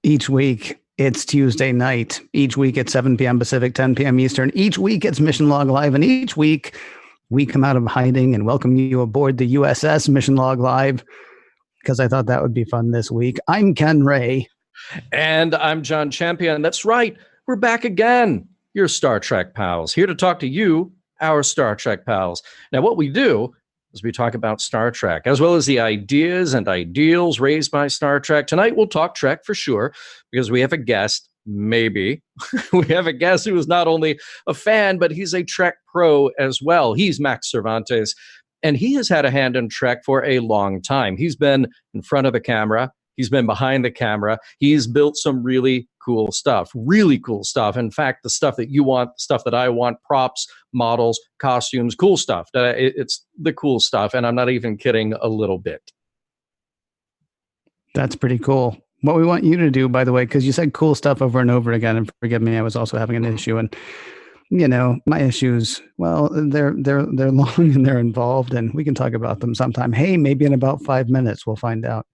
Each week, it's Tuesday night. Each week, it's 7 p.m. Pacific, 10 p.m. Eastern. Each week, it's Mission Log Live. And each week, we come out of hiding and welcome you aboard the USS Mission Log Live, because I thought that would be fun this week. I'm Ken Ray. And I'm John Champion. That's right. We're back again. Your Star Trek pals, here to talk to you, our Star Trek pals. Now, what we do is we talk about Star Trek, as well as the ideas and ideals raised by Star Trek. Tonight, we'll talk Trek for sure, because we have a guest, maybe. We have a guest who is not only a fan, but he's a Trek pro as well. He's Max Cervantes, and he has had a hand in Trek for a long time. He's been in front of the camera. He's been behind the camera. He's built some really cool stuff. In fact, the stuff that you want, stuff that I want, props, models, costumes, cool stuff. It's the cool stuff. And I'm not even kidding a little bit. That's pretty cool. What we want you to do, by the way, because you said cool stuff over and over again, and forgive me, I was also having an issue. And, you know, my issues, well, they're long and they're involved, and we can talk about them sometime. Hey, maybe in about 5 minutes, we'll find out.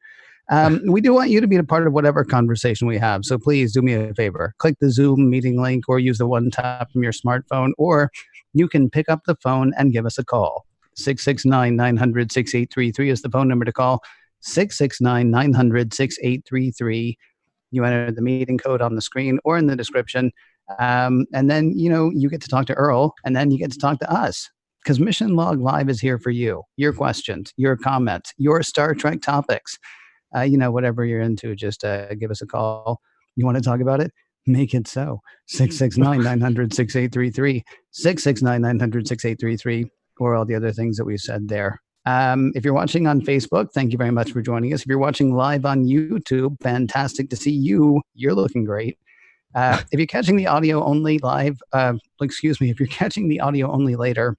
We do want you to be a part of whatever conversation we have. So please do me a favor. Click the Zoom meeting link or use the one tap from your smartphone, or you can pick up the phone and give us a call. 669-900-6833 is the phone number to call. 669-900-6833. You enter the meeting code on the screen or in the description. And then, you know, you get to talk to Earl, and then you get to talk to us, because Mission Log Live is here for you. Your questions, your comments, your Star Trek topics. You know, whatever you're into, just give us a call. You want to talk about it? Make it so. 669-900-6833, 669-900-6833, or all the other things that we've said there. If you're watching on Facebook, thank you very much for joining us. If you're watching live on YouTube, fantastic to see you. You're looking great. If you're catching the audio only live, if you're catching the audio only later,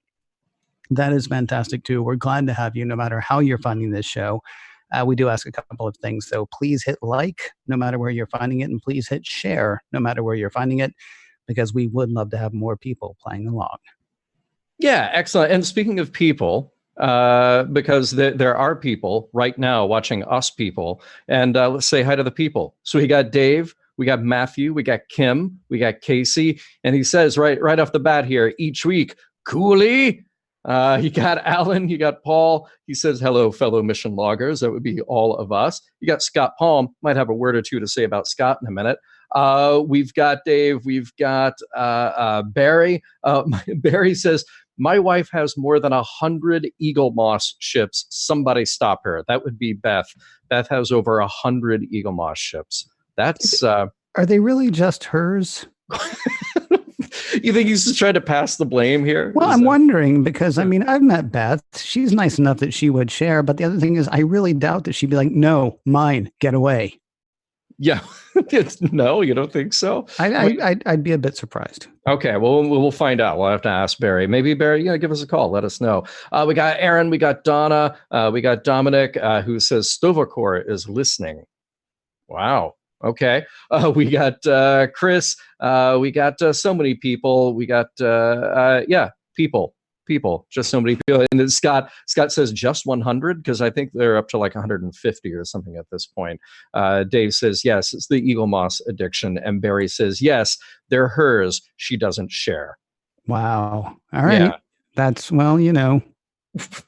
that is fantastic too. We're glad to have you no matter how you're finding this show. We do ask a couple of things, so please hit like no matter where you're finding it, and please hit share no matter where you're finding it, because we would love to have more people playing along. Yeah, excellent. And speaking of people, because there are people right now watching us people, and let's say hi to the people. So we got Dave, we got Matthew, we got Kim, we got Casey, and he says right off the bat here, each week, Cooley. You got Alan, you got Paul. He says, hello, fellow mission loggers. That would be all of us. You got Scott Palm. Might have a word or two to say about Scott in a minute. We've got Dave. We've got Barry. Barry says, my wife has more than 100 Eagle Moss ships. Somebody stop her. That would be Beth. Beth has over 100 Eagle Moss ships. That's... Are they really just hers? You think he's just trying to pass the blame here? Well, I'm wondering, because, I mean, I've met Beth. She's nice enough that she would share. But the other thing is, I really doubt that she'd be like, no, mine, get away. Yeah. No, you don't think so? I'd be a bit surprised. Okay, well, we'll find out. We'll have to ask Barry. Maybe Barry, give us a call. Let us know. We got Aaron. We got Donna. We got Dominic, who says Stovacor is listening. Wow. Okay. We got Chris. We got so many people. We got, people, just so many people. And then Scott says just 100, because I think they're up to like 150 or something at this point. Dave says, yes, it's the Eagle Moss addiction. And Barry says, yes, they're hers. She doesn't share. Wow. All right. Yeah. That's, well,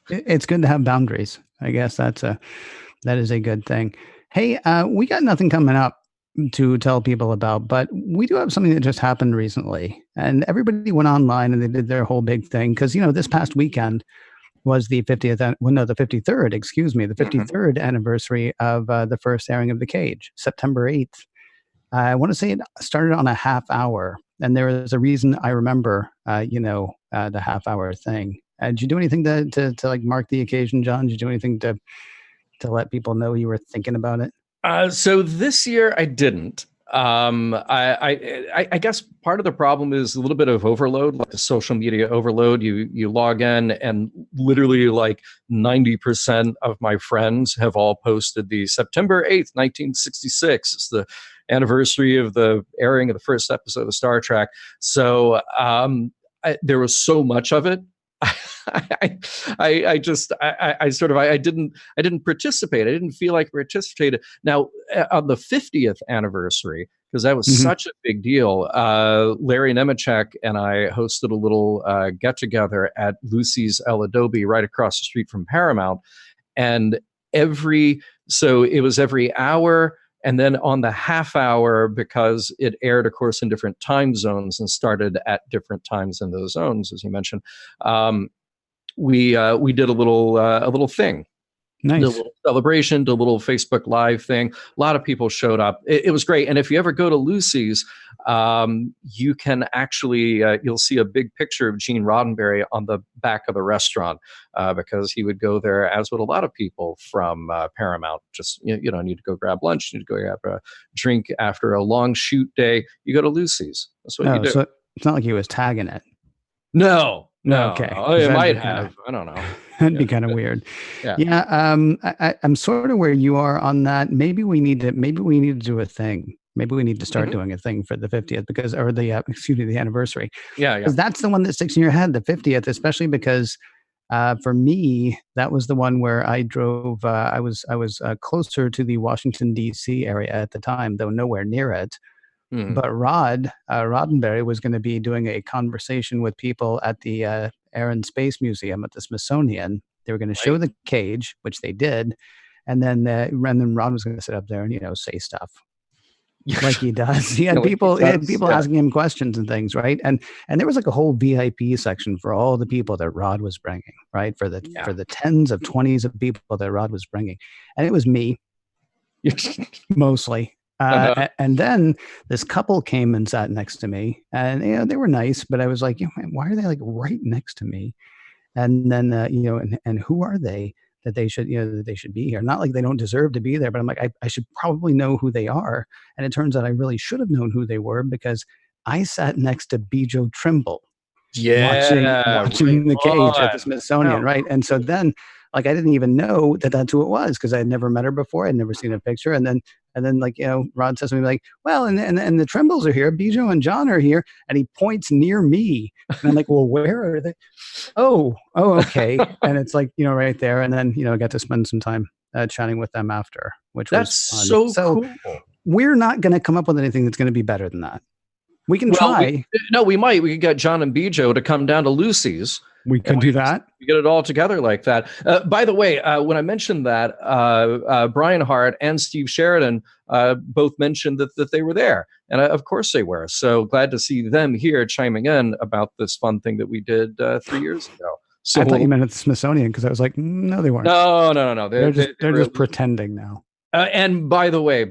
it's good to have boundaries. I guess that is a good thing. Hey, we got nothing coming up to tell people about, but we do have something that just happened recently, and everybody went online and they did their whole big thing, because this past weekend was the 53rd anniversary of the first airing of The Cage, September 8th. I want to say it started on a half hour, and there was a reason I remember the half hour thing. Did you do anything to like mark the occasion, John? Did you do anything to let people know you were thinking about it? So this year I didn't. I guess part of the problem is a little bit of overload, like the social media overload. You log in, and literally like 90% of my friends have all posted the September 8th, 1966. It's the anniversary of the airing of the first episode of Star Trek. So there was so much of it. I didn't participate. I didn't feel like I participated. Now, on the 50th anniversary, because that was such a big deal, Larry Nemechek and I hosted a little get together at Lucy's El Adobe right across the street from Paramount, and so it was every hour. And then on the half hour, because it aired, of course, in different time zones and started at different times in those zones, as you mentioned, we did a little thing. Nice. Did a little celebration, did a little Facebook Live thing. A lot of people showed up. It was great. And if you ever go to Lucy's, you can actually, you'll see a big picture of Gene Roddenberry on the back of the restaurant, because he would go there, as would a lot of people from Paramount. Just, you know, need to go grab lunch, need to go grab a drink after a long shoot day. You go to Lucy's. That's what you do. So it's not like he was tagging it. No. Okay. Oh, it might have. I don't know. That'd be kind of weird. I'm sort of where you are on that. Maybe we need to do a thing. Maybe we need to start doing a thing for the 50th the anniversary. Yeah. Because that's the one that sticks in your head, the 50th, especially because for me, that was the one where I drove. I was closer to the Washington, D.C. area at the time, though nowhere near it. But Roddenberry was going to be doing a conversation with people at the Air and Space Museum at the Smithsonian. They were going to show the cage, which they did, and then Rod was going to sit up there and, you know, say stuff like he does. He had people asking him questions and things, right? And there was like a whole VIP section for all the people that Rod was bringing, right? For the tens of 20s of people that Rod was bringing, and it was me mostly. And then this couple came and sat next to me, and you know, they were nice, but I was like, why are they like right next to me? And then and who are they that they should be here? Not like they don't deserve to be there, but I'm like, I should probably know who they are. And it turns out I really should have known who they were, because I sat next to Bijo Trimble, watching the cage at the Smithsonian, right? And so then, like, I didn't even know that that's who it was, because I had never met her before. I'd never seen a picture. And then like, you know, Rod says to me like, well, and the Trimbles are here. Bijo and John are here. And he points near me. And I'm like, well, where are they? Oh, okay. And it's like, you know, right there. And then, you know, I got to spend some time chatting with them after, which was fun. So cool. We're not going to come up with anything that's going to be better than that. We can try. We might. We could get John and Bijo to come down to Lucy's. We could do that. We get it all together like that. By the way, when I mentioned that, Brian Hart and Steve Sheridan both mentioned that they were there. And of course they were. So glad to see them here chiming in about this fun thing that we did 3 years ago. So, I thought you meant at the Smithsonian, because I was like, no, they weren't. No. They're just pretending now. And by the way,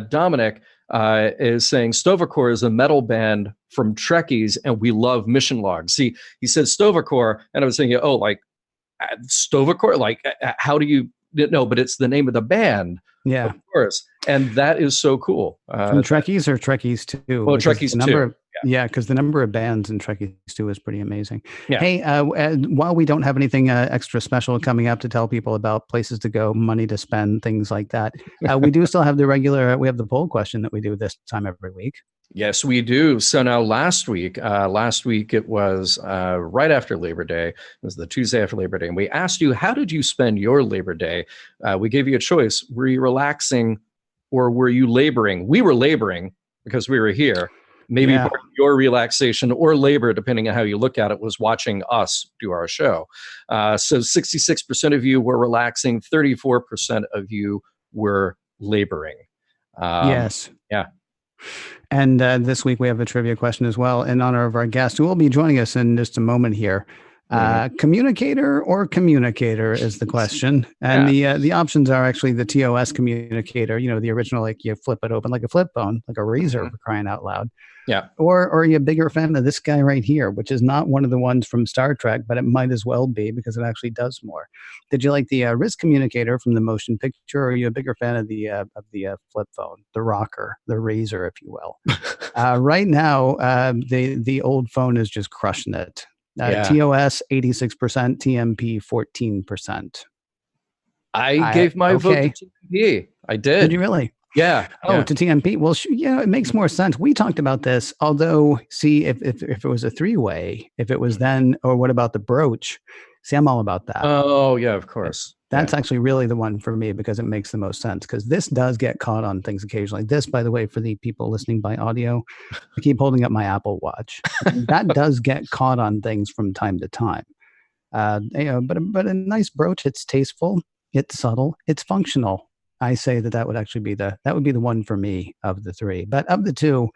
Dominic is saying Stovercore is a metal band from Trekkies, and we love Mission Log. See, he said Stovercore, and I was thinking, oh, like Stovercore, like how do you know? But it's the name of the band, yeah, of course, and that is so cool. From Trekkies or Trekkies 2? Well, Trekkies 2. Yeah, because the number of bands in Trekkies 2 is pretty amazing. Yeah. Hey, while we don't have anything extra special coming up to tell people about places to go, money to spend, things like that, we do still have we have the poll question that we do this time every week. Yes, we do. So now last week it was right after Labor Day. It was the Tuesday after Labor Day. And we asked you, how did you spend your Labor Day? We gave you a choice. Were you relaxing or were you laboring? We were laboring because we were here. Maybe part of your relaxation or labor, depending on how you look at it, was watching us do our show. So 66% of you were relaxing. 34% of you were laboring. Yes. Yeah. And this week we have a trivia question as well in honor of our guest, who will be joining us in just a moment here. Communicator or communicator is the question. And the options are actually the TOS communicator, you know, the original, like you flip it open like a flip phone, like a razor, for crying out loud. Yeah. Or are you a bigger fan of this guy right here, which is not one of the ones from Star Trek, but it might as well be, because it actually does more. Did you like the wrist communicator from the motion picture, or are you a bigger fan of the flip phone, the rocker, the razor, if you will? Right now, the old phone is just crushing it. TOS 86%, TMP 14%. I gave my vote to TMP. I did. Did you really? Yeah. Oh, to TMP. Well, yeah, it makes more sense. We talked about this. Although, see, if it was a three-way, if it was then, or what about the brooch? See, I'm all about that. Oh, yeah, of course. That's actually really the one for me because it makes the most sense. Because this does get caught on things occasionally. This, by the way, for the people listening by audio, I keep holding up my Apple Watch. That does get caught on things from time to time. But a nice brooch. It's tasteful. It's subtle. It's functional. I say that would actually be the one for me of the three. But of the two,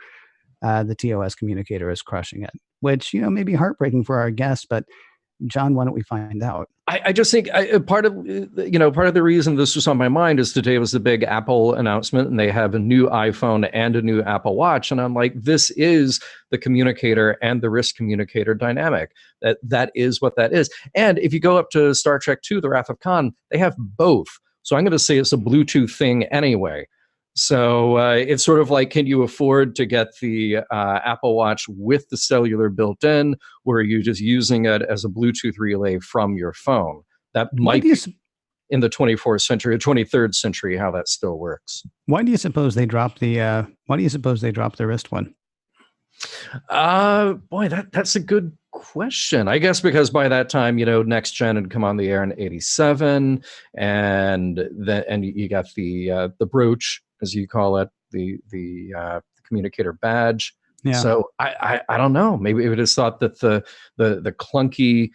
the TOS communicator is crushing it, which may be heartbreaking for our guests. But John, why don't we find out? I just think part of the reason this was on my mind is today was the big Apple announcement, and they have a new iPhone and a new Apple Watch, and I'm like, this is the communicator and the wrist communicator dynamic. That is what that is. And if you go up to Star Trek II: The Wrath of Khan, they have both. So I'm going to say it's a Bluetooth thing anyway. So it's sort of like, can you afford to get the Apple Watch with the cellular built in, or are you just using it as a Bluetooth relay from your phone? That might be in the 24th century, 23rd century, how that still works. Why do you suppose they dropped the wrist one? Boy, that's a good question. I guess because by that time, Next Gen had come on the air in '87, and you got the brooch, as you call it, the communicator badge. Yeah. So I don't know. Maybe it just thought that the clunky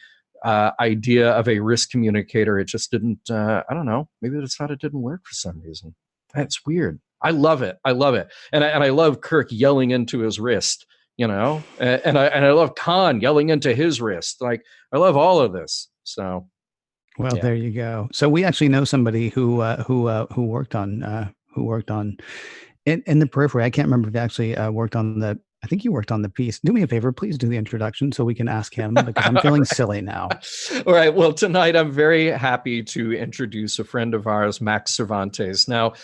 idea of a wrist communicator, it just didn't. I don't know. Maybe they just thought it didn't work for some reason. That's weird. I love it. And I love Kirk yelling into his wrist. And I love Khan yelling into his wrist. Like, I love all of this. So, well, yeah. There you go. So we actually know somebody who worked on in the periphery. I can't remember if he actually worked on the. I think you worked on the piece. Do me a favor, please do the introduction so we can ask him, because I'm feeling silly now. All right. Well, tonight I'm very happy to introduce a friend of ours, Max Cervantes. Now,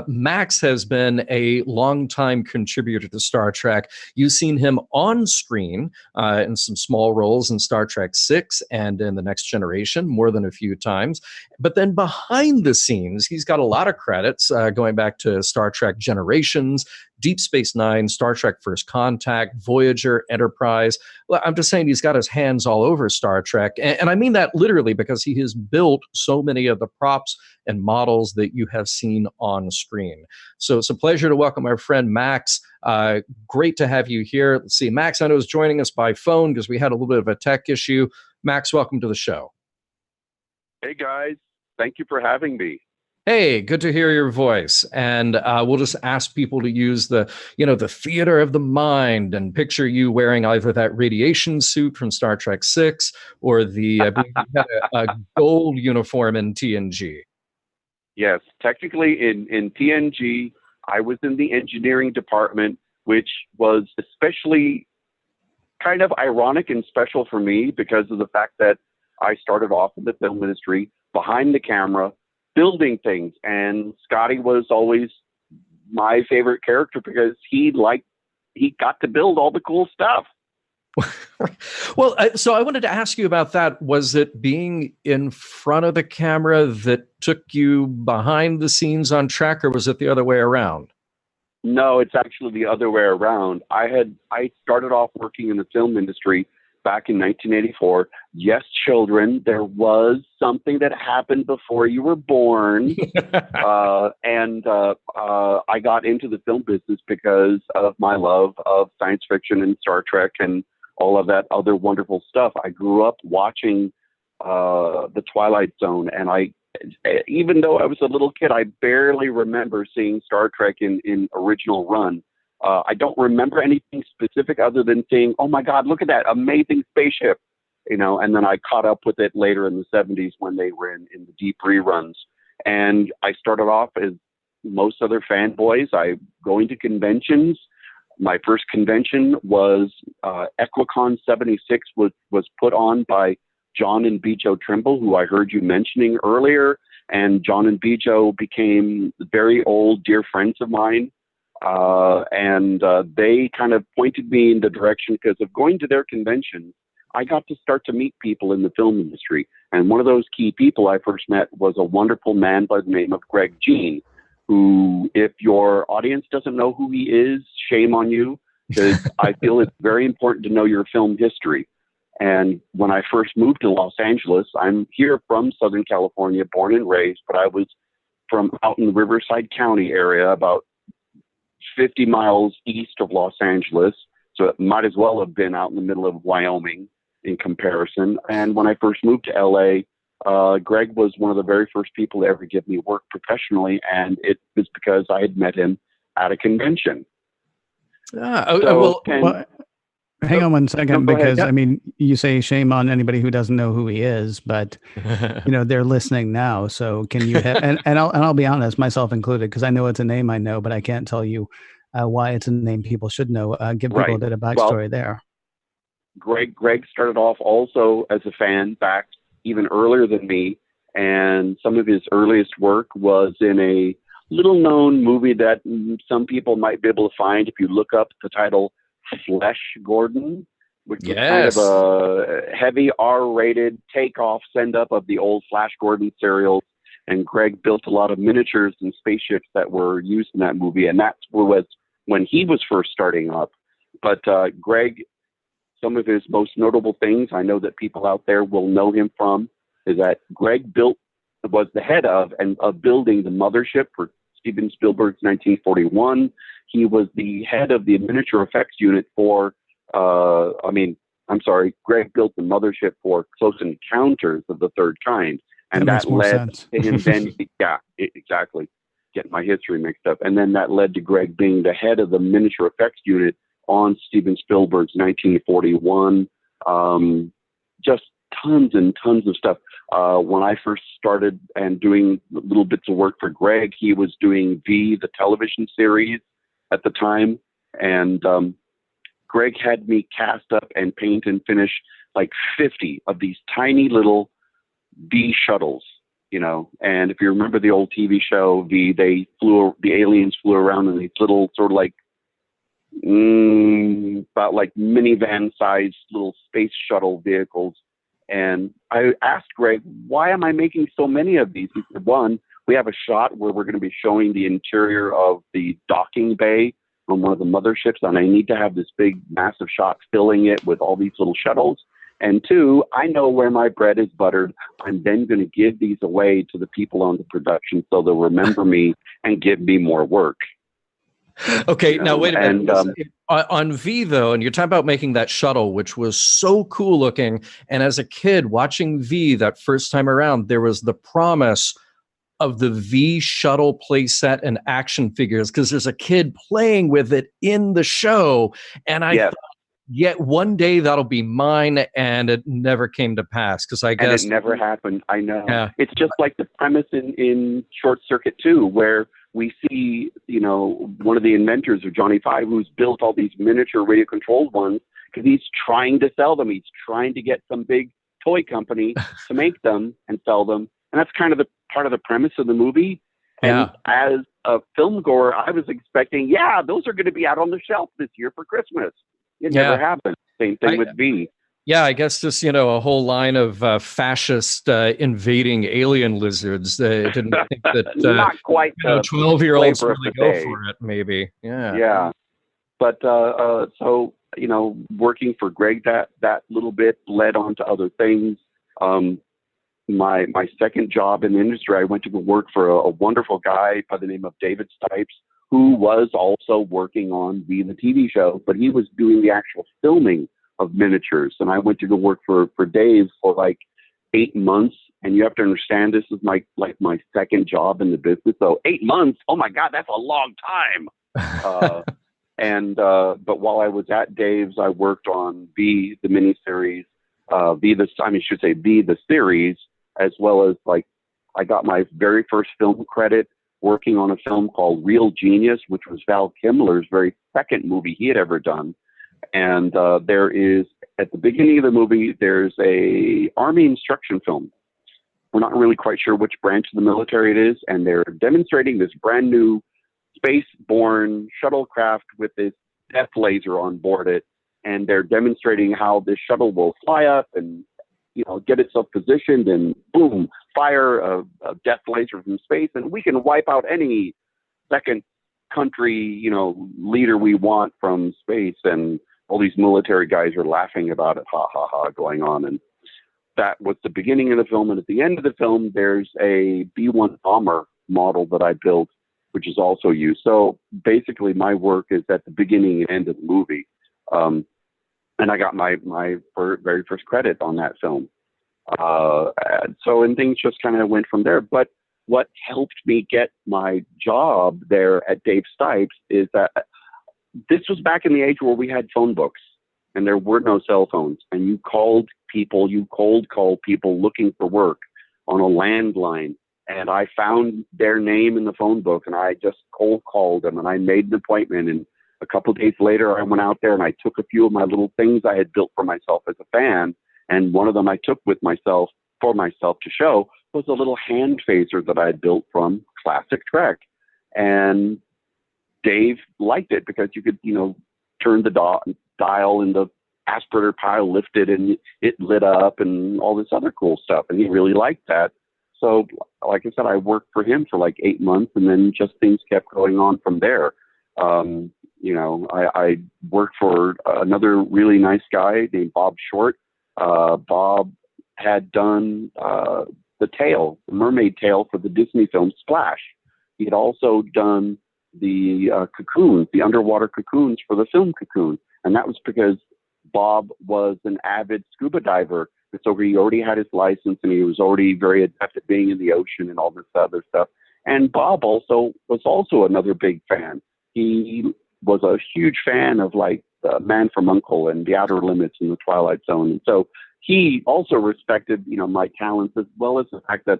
Max has been a longtime contributor to Star Trek. You've seen him on screen in some small roles in Star Trek VI and in The Next Generation more than a few times. But then behind the scenes, he's got a lot of credits going back to Star Trek Generations, Deep Space Nine, Star Trek First Contact, Voyager, Enterprise. Well, I'm just saying he's got his hands all over Star Trek. And I mean that literally, because he has built so many of the props and models that you have seen on screen. So it's a pleasure to welcome our friend Max. Great to have you here. Let's see, Max, I know, is joining us by phone because we had a little bit of a tech issue. Max, welcome to the show. Hey, guys. Thank you for having me. Hey, good to hear your voice. And we'll just ask people to use the theater of the mind and picture you wearing either that radiation suit from Star Trek VI or the a gold uniform in TNG. Yes, technically in TNG, I was in the engineering department, which was especially kind of ironic and special for me because of the fact that I started off in the film industry behind the camera, building things, and Scotty was always my favorite character because he got to build all the cool stuff. Well, so I wanted to ask you about that. Was it being in front of the camera that took you behind the scenes on Trek, or was it the other way around? No, it's actually the other way around. I started off working in the film industry back in 1984. Yes, children, there was something that happened before you were born. And I got into the film business because of my love of science fiction and Star Trek and all of that other wonderful stuff. I grew up watching The Twilight Zone, and even though I was a little kid, I barely remember seeing Star Trek in original run. I don't remember anything specific other than saying, oh my God, look at that amazing spaceship, and then I caught up with it later in the 70s when they were in the deep reruns. And I started off as most other fanboys. Going to conventions. My first convention was Equicon 76 was put on by John and Bijo Trimble, who I heard you mentioning earlier. And John and Bijo became very old, dear friends of mine. And they kind of pointed me in the direction, because of going to their conventions, I got to start to meet people in the film industry. And one of those key people I first met was a wonderful man by the name of Greg Jean, who, if your audience doesn't know who he is, shame on you, because I feel it's very important to know your film history. And when I first moved to Los Angeles, I'm here from Southern California, born and raised, but I was from out in the Riverside County area, about 50 miles east of Los Angeles. So it might as well have been out in the middle of Wyoming in comparison. And when I first moved to LA, Greg was one of the very first people to ever give me work professionally. And it was because I had met him at a convention. Hang on one second, go because ahead. I mean, you say shame on anybody who doesn't know who he is, but they're listening now. So can you and I'll be honest, myself included, because I know it's a name I know, but I can't tell you why it's a name people should know. Give people a bit of backstory there. Greg started off also as a fan back even earlier than me, and some of his earliest work was in a little known movie that some people might be able to find if you look up the title Flesh Gordon, which was kind of a heavy R-rated takeoff send-up of the old Flash Gordon serials. And Greg built a lot of miniatures and spaceships that were used in that movie, and that was when he was first starting up. But Greg, some of his most notable things I know that people out there will know him from is that Greg was the head of building the mothership for Steven Spielberg's 1941. He was the head of the miniature effects unit for, Greg built the mothership for Close Encounters of the Third Kind. And that led to him then, exactly, getting my history mixed up. And then that led to Greg being the head of the miniature effects unit on Steven Spielberg's 1941. Just tons and tons of stuff. When I first started and doing little bits of work for Greg, he was doing V, the television series at the time. And Greg had me cast up and paint and finish like 50 of these tiny little V shuttles, and if you remember the old TV show V, the aliens flew around in these little sort of like about like minivan sized little space shuttle vehicles. And I asked Greg, why am I making so many of these? He said, one, we have a shot where we're going to be showing the interior of the docking bay on one of the motherships, and I need to have this big massive shot filling it with all these little shuttles. And two, I know where my bread is buttered. I'm then going to give these away to the people on the production so they'll remember me and give me more work. Okay, now wait a minute. On V, though, and you're talking about making that shuttle, which was so cool looking. And as a kid watching V that first time around, there was the promise of the V shuttle playset and action figures, because there's a kid playing with it in the show. And I thought, yet one day that'll be mine, and it never came to pass, because I guess... And it never happened, I know. Yeah. It's just like the premise in Short Circuit 2, where we see, one of the inventors of Johnny Five, who's built all these miniature radio-controlled ones, because he's trying to sell them. He's trying to get some big toy company to make them and sell them. And that's kind of the part of the premise of the movie. And as a film goer, I was expecting, those are going to be out on the shelf this year for Christmas. It never happened. Same thing with V. Yeah, I guess just, a whole line of fascist invading alien lizards. Didn't think that not quite 12-year-olds really go for it, maybe. Yeah. Yeah. But so, working for Greg that little bit led on to other things. My second job in the industry, I went to go work for a wonderful guy by the name of David Stipes, who was also working on V, the TV show, but he was doing the actual filming of miniatures. And I went to go work for Dave for like 8 months. And you have to understand, this is my second job in the business. So 8 months, oh my God, that's a long time. But while I was at Dave's, I worked on V, the miniseries, V, the series, as well as I got my very first film credit working on a film called Real Genius, which was Val Kilmer's very second movie he had ever done. And there is, at the beginning of the movie, there's a Army instruction film. We're not really quite sure which branch of the military it is, and they're demonstrating this brand new space-borne shuttlecraft with this death laser on board it. And they're demonstrating how this shuttle will fly up and, get itself positioned and boom, fire a death laser from space, and we can wipe out any second country, leader we want from space. And all these military guys are laughing about it, ha ha ha, going on. And that was the beginning of the film. And at the end of the film, there's a B-1 bomber model that I built, which is also used. So basically my work is at the beginning and end of the movie. And I got my very first credit on that film. And things just kind of went from there. But what helped me get my job there at Dave Stipes is that this was back in the age where we had phone books and there were no cell phones, and you cold called people looking for work on a landline. And I found their name in the phone book, and I just cold called them, and I made an appointment. And a couple of days later, I went out there and I took a few of my little things I had built for myself as a fan. And one of them I took for myself to show was a little hand phaser that I had built from Classic Trek. And Dave liked it because you could, turn the dial and the aspirator pile lifted and it lit up and all this other cool stuff. And he really liked that. So like I said, I worked for him for like 8 months, and then just things kept going on from there. I worked for another really nice guy named Bob Short. Bob had done the mermaid tail for the Disney film Splash. He had also done the cocoons, the underwater cocoons for the film Cocoon. And that was because Bob was an avid scuba diver. And so he already had his license, and he was already very adept at being in the ocean and all this other stuff. And Bob was also another big fan. He was a huge fan of like Man from U.N.C.L.E. and The Outer Limits and The Twilight Zone. And so he also respected, my talents, as well as the fact that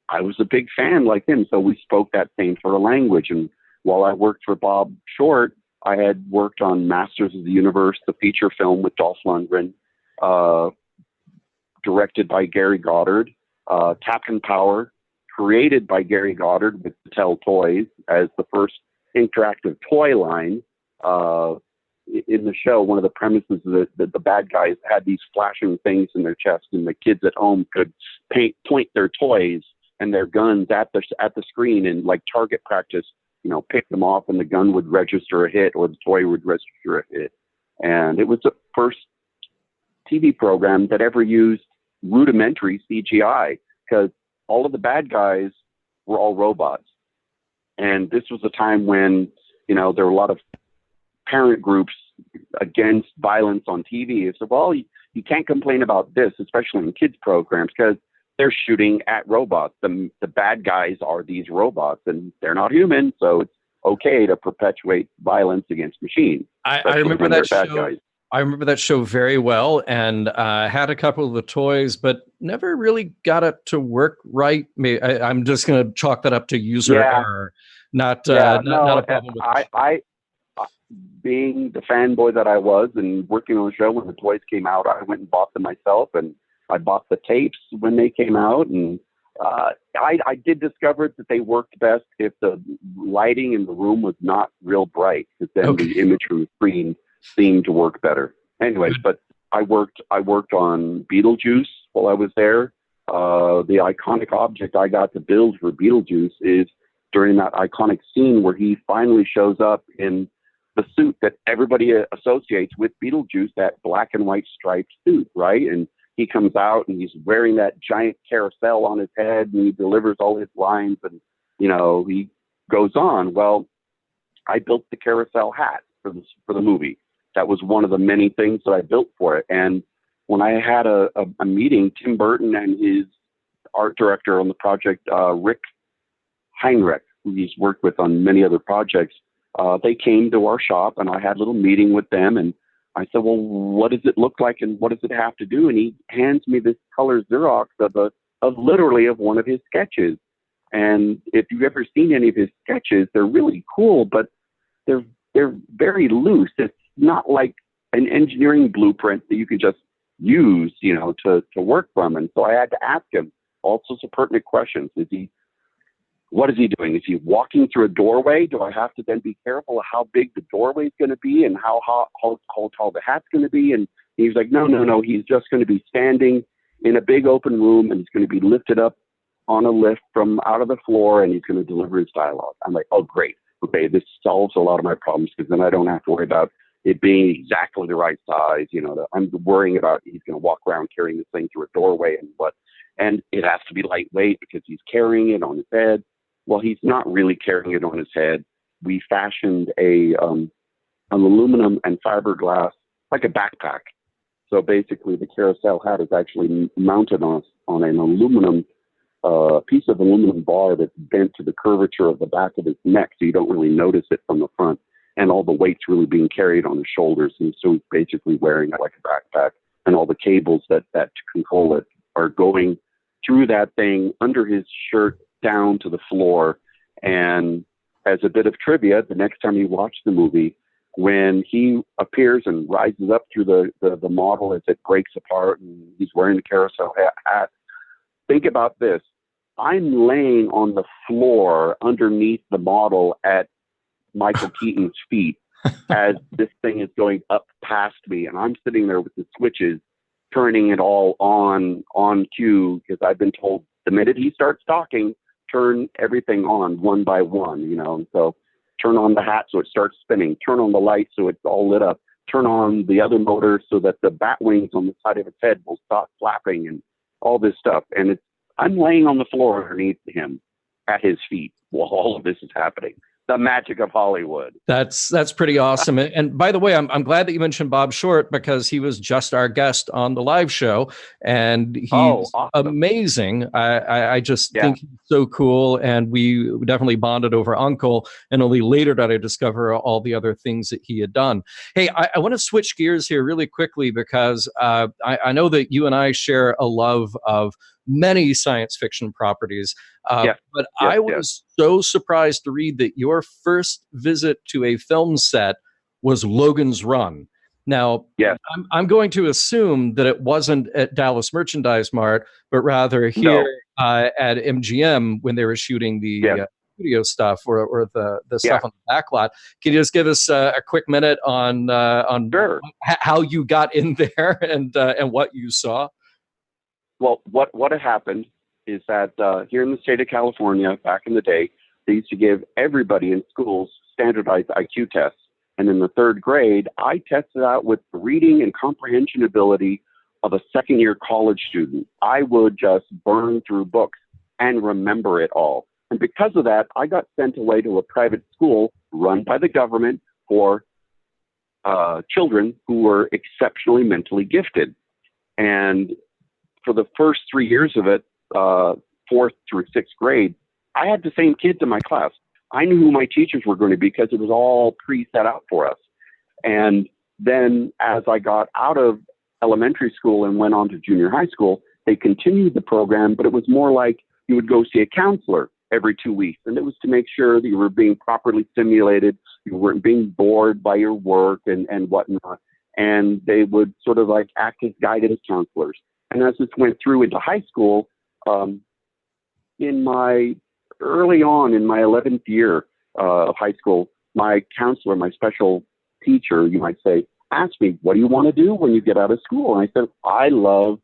I was a big fan like him. So we spoke that same sort of language. And while I worked for Bob Short, I had worked on Masters of the Universe, the feature film with Dolph Lundgren, directed by Gary Goddard, Captain Power, created by Gary Goddard with Mattel Toys as the first interactive toy line. In the show, one of the premises is that the bad guys had these flashing things in their chest, and the kids at home could point their toys and their guns at the screen and like target practice, pick them off, and the gun would register a hit or the toy would register a hit. And it was the first TV program that ever used rudimentary CGI, because all of the bad guys were all robots. And this was a time when, there were a lot of parent groups against violence on TV. So, well, you can't complain about this, especially in kids programs, because they're shooting at robots. The bad guys are these robots, and they're not human, so it's okay to perpetuate violence against machines. I remember that show. Guys. I remember that show very well, and had a couple of the toys, but never really got it to work right. I'm just going to chalk that up to user error, not a problem with I being the fanboy that I was and working on the show when the toys came out, I went and bought them myself, and I bought the tapes when they came out, and I did discover that they worked best if the lighting in the room was not real bright, because then the image from the screen seemed to work better. Anyways, but I worked on Beetlejuice while I was there. The iconic object I got to build for Beetlejuice is during that iconic scene where he finally shows up in the suit that everybody associates with Beetlejuice, that black and white striped suit, right? And he comes out and he's wearing that giant carousel on his head, and he delivers all his lines, and, he goes on. Well, I built the carousel hat for the movie. That was one of the many things that I built for it. And when I had a meeting, Tim Burton and his art director on the project, Rick Heinrich, who he's worked with on many other projects, they came to our shop, and I had a little meeting with them, and I said, well, what does it look like, and what does it have to do? And he hands me this color Xerox of literally one of his sketches. And if you've ever seen any of his sketches, they're really cool, but they're very loose. It's not like an engineering blueprint that you can just use, to work from. And so I had to ask him all sorts of pertinent questions. What is he doing? Is he walking through a doorway? Do I have to then be careful of how big the doorway is going to be and how tall the hat's going to be? And he's like, no. He's just going to be standing in a big open room, and he's going to be lifted up on a lift from out of the floor, and he's going to deliver his dialogue. I'm like, oh, great. okay, this solves a lot of my problems because then I don't have to worry about it being exactly the right size. You know, I'm worrying about he's going to walk around carrying this thing through a doorway and it has to be lightweight because he's carrying it on his head. Well, he's not really carrying it on his head. We fashioned an aluminum and fiberglass, like a backpack. So basically the carousel hat is actually mounted on an aluminum piece of aluminum bar that's bent to the curvature of the back of his neck, so you don't really notice it from the front. And all the weight's really being carried on his shoulders. And so he's basically wearing it like a backpack. And all the cables that control it are going through that thing under his shirt down to the floor. And as a bit of trivia, the next time you watch the movie, when he appears and rises up through the model as it breaks apart and he's wearing the carousel hat, think about this. I'm laying on the floor underneath the model at Michael Keaton's feet as this thing is going up past me, and I'm sitting there with the switches, turning it all on cue, because I've been told the minute he starts talking, turn everything on one by one, you know. And so turn on the hat so it starts spinning, turn on the light so it's all lit up, turn on the other motor so that the bat wings on the side of its head will stop flapping, and all this stuff. And I'm laying on the floor underneath him at his feet while all of this is happening. The magic of Hollywood. That's pretty awesome. And by the way, I'm glad that you mentioned Bob Short, because he was just our guest on the live show, and he's awesome. Amazing. I just think he's so cool, and we definitely bonded over Uncle, and only later did I discover all the other things that he had done. Hey, I want to switch gears here really quickly, because I know that you and I share a love of many science fiction properties. But I was so surprised to read that your first visit to a film set was Logan's Run. Now, I'm going to assume that it wasn't at Dallas Merchandise Mart, but rather here at MGM when they were shooting the studio stuff or the stuff on the back lot. Can you just give us a quick minute on how you got in there and what you saw? Well, what had happened is that here in the state of California, back in the day, they used to give everybody in schools standardized IQ tests. And in the third grade, I tested out with the reading and comprehension ability of a second-year college student. I would just burn through books and remember it all. And because of that, I got sent away to a private school run by the government for children who were exceptionally mentally gifted. And for the first 3 years of it, fourth through sixth grade, I had the same kids in my class. I knew who my teachers were going to be because it was all pre-set out for us. And then as I got out of elementary school and went on to junior high school, they continued the program, but it was more like you would go see a counselor every 2 weeks. And it was to make sure that you were being properly stimulated, you weren't being bored by your work and whatnot. And they would sort of like act as guidance counselors. And as this went through into high school, early on in my 11th year of high school, my counselor, my special teacher, you might say, asked me, what do you want to do when you get out of school? And I said, I love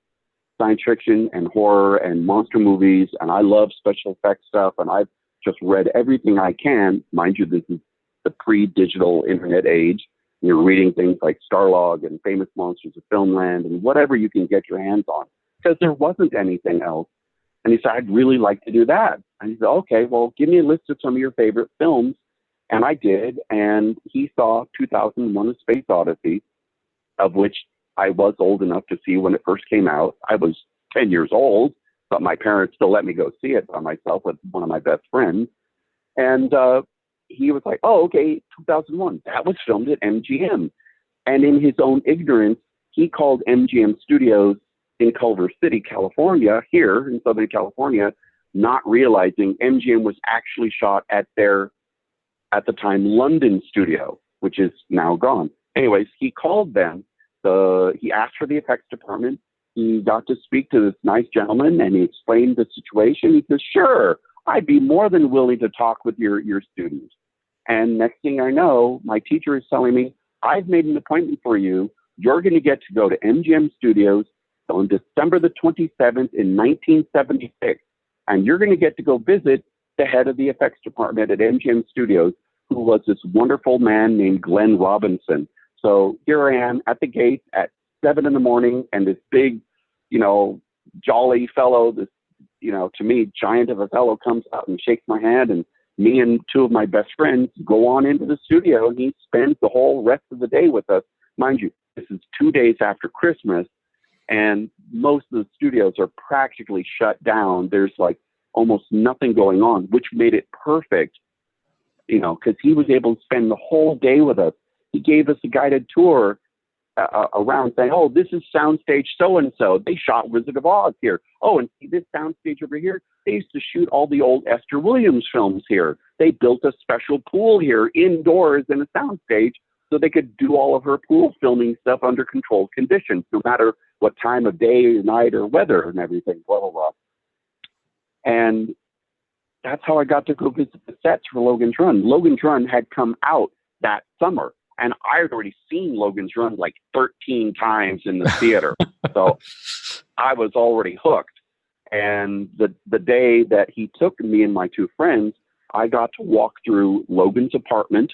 science fiction and horror and monster movies, and I love special effects stuff, and I've just read everything I can. Mind you, this is the pre-digital internet age. You're reading things like Starlog and Famous Monsters of Filmland and whatever you can get your hands on, because there wasn't anything else. And he said, I'd really like to do that. And he said, okay, well, give me a list of some of your favorite films. And I did. And he saw 2001: A Space Odyssey, of which I was old enough to see when it first came out. I was 10 years old, but my parents still let me go see it by myself with one of my best friends. And he was like, oh, okay, 2001. That was filmed at MGM. And in his own ignorance, he called MGM Studios in Culver City, California, here in Southern California, not realizing MGM was actually shot at their, at the time, London studio, which is now gone. Anyways, he called them. He asked for the effects department. He got to speak to this nice gentleman, and he explained the situation. He says, sure, I'd be more than willing to talk with your students. And next thing I know, my teacher is telling me, I've made an appointment for you. You're going to get to go to MGM Studios on December the 27th in 1976. And you're going to get to go visit the head of the effects department at MGM Studios who was this wonderful man named Glenn Robinson. So here I am at the gate at 7 a.m, and this big, jolly fellow, this, to me, giant of a fellow comes out and shakes my hand, and me and two of my best friends go on into the studio, and he spends the whole rest of the day with us. Mind you, this is 2 days after Christmas, and most of the studios are practically shut down. There's like almost nothing going on, which made it perfect, because he was able to spend the whole day with us. He gave us a guided tour around saying, oh, this is soundstage so-and-so. They shot Wizard of Oz here. Oh, and see this soundstage over here? They used to shoot all the old Esther Williams films here. They built a special pool here indoors in a soundstage so they could do all of her pool filming stuff under controlled conditions, no matter what time of day, night, or weather and everything, blah, blah, blah. And that's how I got to go visit the sets for Logan's Run. Logan's Run had come out that summer, and I had already seen Logan's Run like 13 times in the theater. So I was already hooked. And the day that he took me and my two friends, I got to walk through Logan's apartment,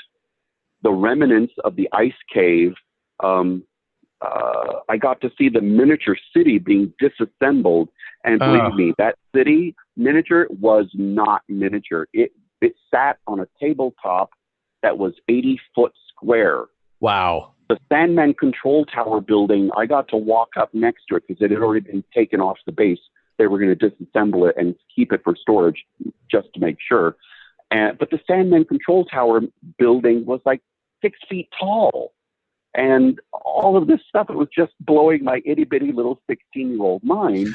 the remnants of the ice cave. I got to see the miniature city being disassembled. And believe me, that city miniature was not miniature. It sat on a tabletop that was 80 foot square. Wow. The Sandman Control Tower building, I got to walk up next to it because it had already been taken off the base. They were going to disassemble it and keep it for storage just to make sure. But the Sandman Control Tower building was like 6 feet tall. And all of this stuff, it was just blowing my itty-bitty little 16-year-old mind.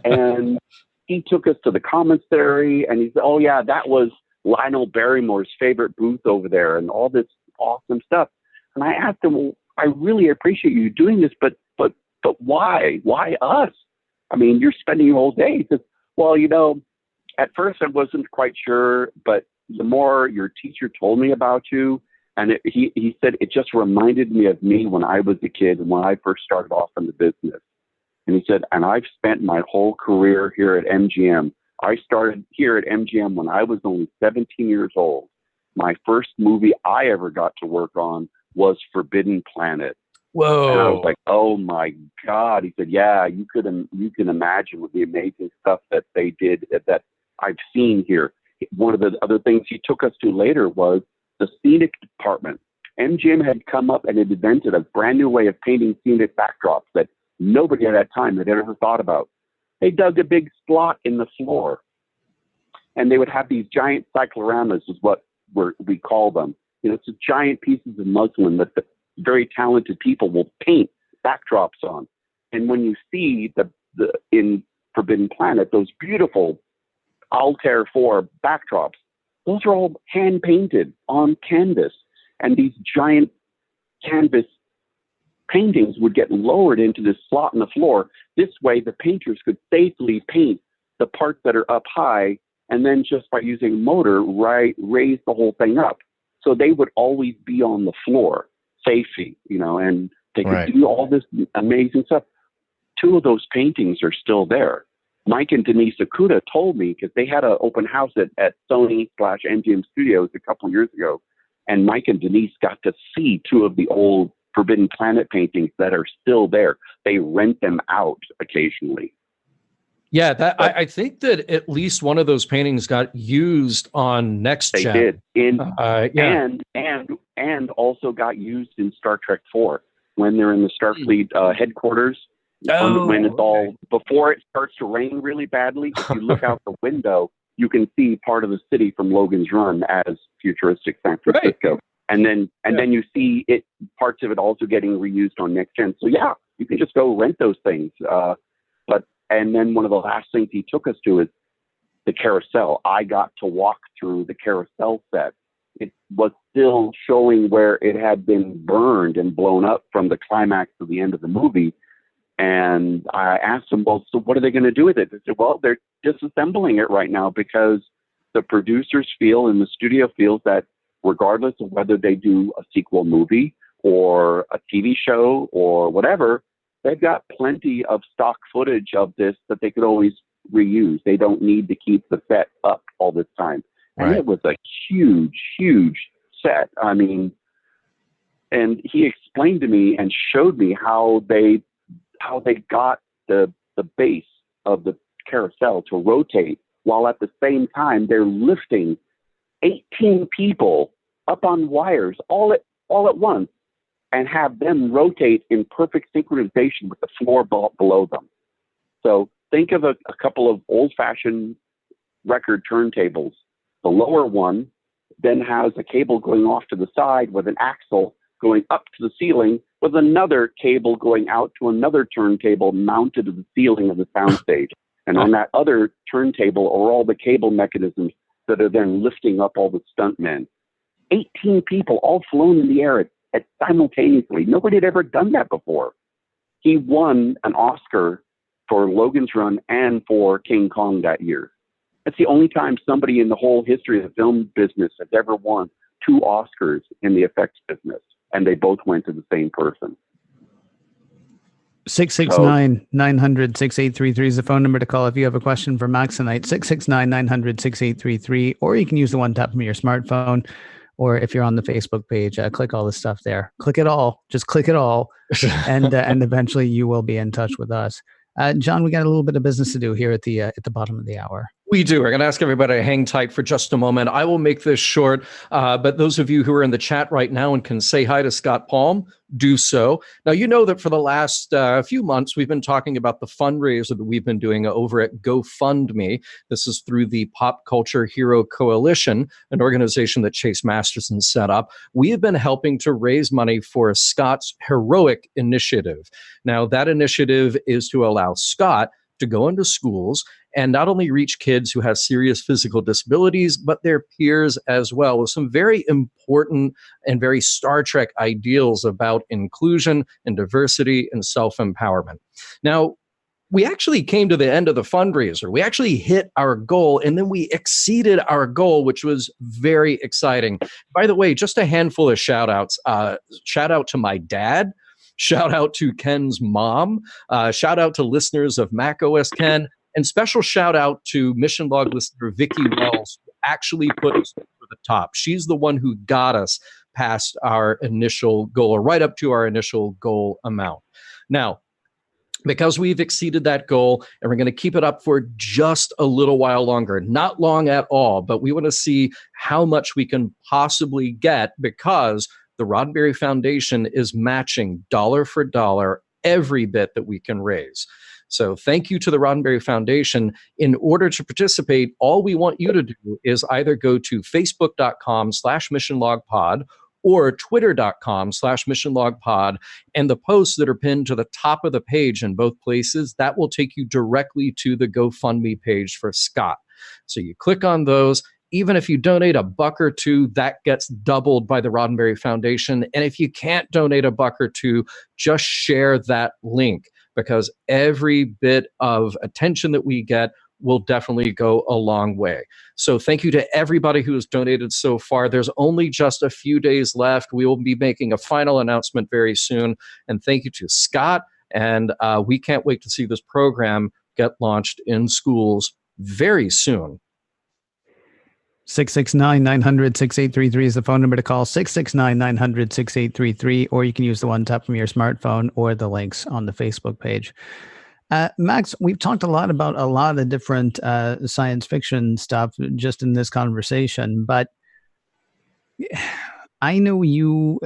And he took us to the commissary, and he said, oh, yeah, that was Lionel Barrymore's favorite booth over there, and all this awesome stuff. And I asked him, well, I really appreciate you doing this, but why? Why us? I mean, you're spending your whole day. He says, well, at first I wasn't quite sure, but the more your teacher told me about you, and he said, it just reminded me of me when I was a kid and when I first started off in the business. And he said, and I've spent my whole career here at MGM. I started here at MGM when I was only 17 years old. My first movie I ever got to work on was Forbidden Planet. Whoa. And I was like, oh my God. He said, yeah, you can imagine with the amazing stuff that they did that I've seen here. One of the other things he took us to later was the scenic department. MGM had come up and had invented a brand new way of painting scenic backdrops that nobody at that time had ever thought about. They dug a big slot in the floor, and they would have these giant cycloramas, is what we call them. It's giant pieces of muslin that the very talented people will paint backdrops on. And when you see in Forbidden Planet, those beautiful Altair 4 backdrops, those are all hand painted on canvas. And these giant canvas paintings would get lowered into this slot in the floor. This way, the painters could safely paint the parts that are up high, and then just by using a motor, raise the whole thing up. So they would always be on the floor, safely, and they could do all this amazing stuff. 2 of those paintings are still there. Mike and Denise Okuda told me, because they had an open house at Sony/MGM Studios a couple of years ago, and Mike and Denise got to see 2 of the old Forbidden Planet paintings that are still there. They rent them out occasionally. Yeah, I think that at least one of those paintings got used on Next Gen. They did, and also got used in Star Trek 4 when they're in the Starfleet headquarters. When it's all before it starts to rain really badly, if you look out the window, you can see part of the city from Logan's Run as futuristic San Francisco. Right. And then you see parts of it also getting reused on Next Gen. So yeah, you can just go rent those things. And then one of the last things he took us to is the carousel. I got to walk through the carousel set. It was still showing where it had been burned and blown up from the climax to the end of the movie. And I asked them, well, so what are they going to do with it? They said, well, they're disassembling it right now because the producers feel and the studio feels that regardless of whether they do a sequel movie or a TV show or whatever, they've got plenty of stock footage of this that they could always reuse. They don't need to keep the set up all this time. And It was a huge, huge set. I mean, and he explained to me and showed me how they got the base of the carousel to rotate, while at the same time they're lifting 18 people up on wires all at once, and have them rotate in perfect synchronization with the floor below them. So think of a couple of old-fashioned record turntables. The lower one then has a cable going off to the side with an axle going up to the ceiling, with another cable going out to another turntable mounted to the ceiling of the soundstage. And on that other turntable are all the cable mechanisms that are then lifting up all the stuntmen. 18 people all flown in the air at simultaneously. Nobody had ever done that before. He won an Oscar for Logan's Run and for King Kong that year. That's the only time somebody in the whole history of the film business has ever won 2 Oscars in the effects business, and they both went to the same person. 669-900-6833 is the phone number to call if you have a question for Max tonight. 669-900-6833, or you can use the one tap from your smartphone, or if you're on the Facebook page, click all the stuff there. Click it all. Just click it all, and eventually you will be in touch with us. John, we got a little bit of business to do here at the bottom of the hour. We do. We're going to ask everybody to hang tight for just a moment. I will make this short, but those of you who are in the chat right now and can say hi to Scott Palm, do so. Now, you know that for the last few months, we've been talking about the fundraiser that we've been doing over at GoFundMe. This is through the Pop Culture Hero Coalition, an organization that Chase Masterson set up. We have been helping to raise money for Scott's heroic initiative. Now, that initiative is to allow Scott to go into schools and not only reach kids who have serious physical disabilities, but their peers as well, with some very important and very Star Trek ideals about inclusion and diversity and self-empowerment. Now, we actually came to the end of the fundraiser. We actually hit our goal, and then we exceeded our goal, which was very exciting. By the way, just a handful of shout outs. Shout out to my dad. Shout out to Ken's mom. Shout out to listeners of macOS Ken. And special shout out to Mission Log listener Vicki Wells, who actually put us over the top. She's the one who got us past our initial goal, or right up to our initial goal amount. Now, because we've exceeded that goal, and we're going to keep it up for just a little while longer, not long at all, but we want to see how much we can possibly get, because the Roddenberry Foundation is matching dollar for dollar every bit that we can raise. So thank you to the Roddenberry Foundation. In order to participate, all we want you to do is either go to facebook.com/missionlogpod or twitter.com/missionlogpod, and the posts that are pinned to the top of the page in both places, that will take you directly to the GoFundMe page for Scott. So you click on those. Even if you donate $1 or $2, that gets doubled by the Roddenberry Foundation. And if you can't donate $1 or $2, just share that link, because every bit of attention that we get will definitely go a long way. So thank you to everybody who has donated so far. There's only just a few days left. We will be making a final announcement very soon. And thank you to Scott. And we can't wait to see this program get launched in schools very soon. 669-900-6833 is the phone number to call. 669-900-6833, or you can use the one tap from your smartphone or the links on the Facebook page. Max, we've talked a lot about a lot of different science fiction stuff just in this conversation, but I know you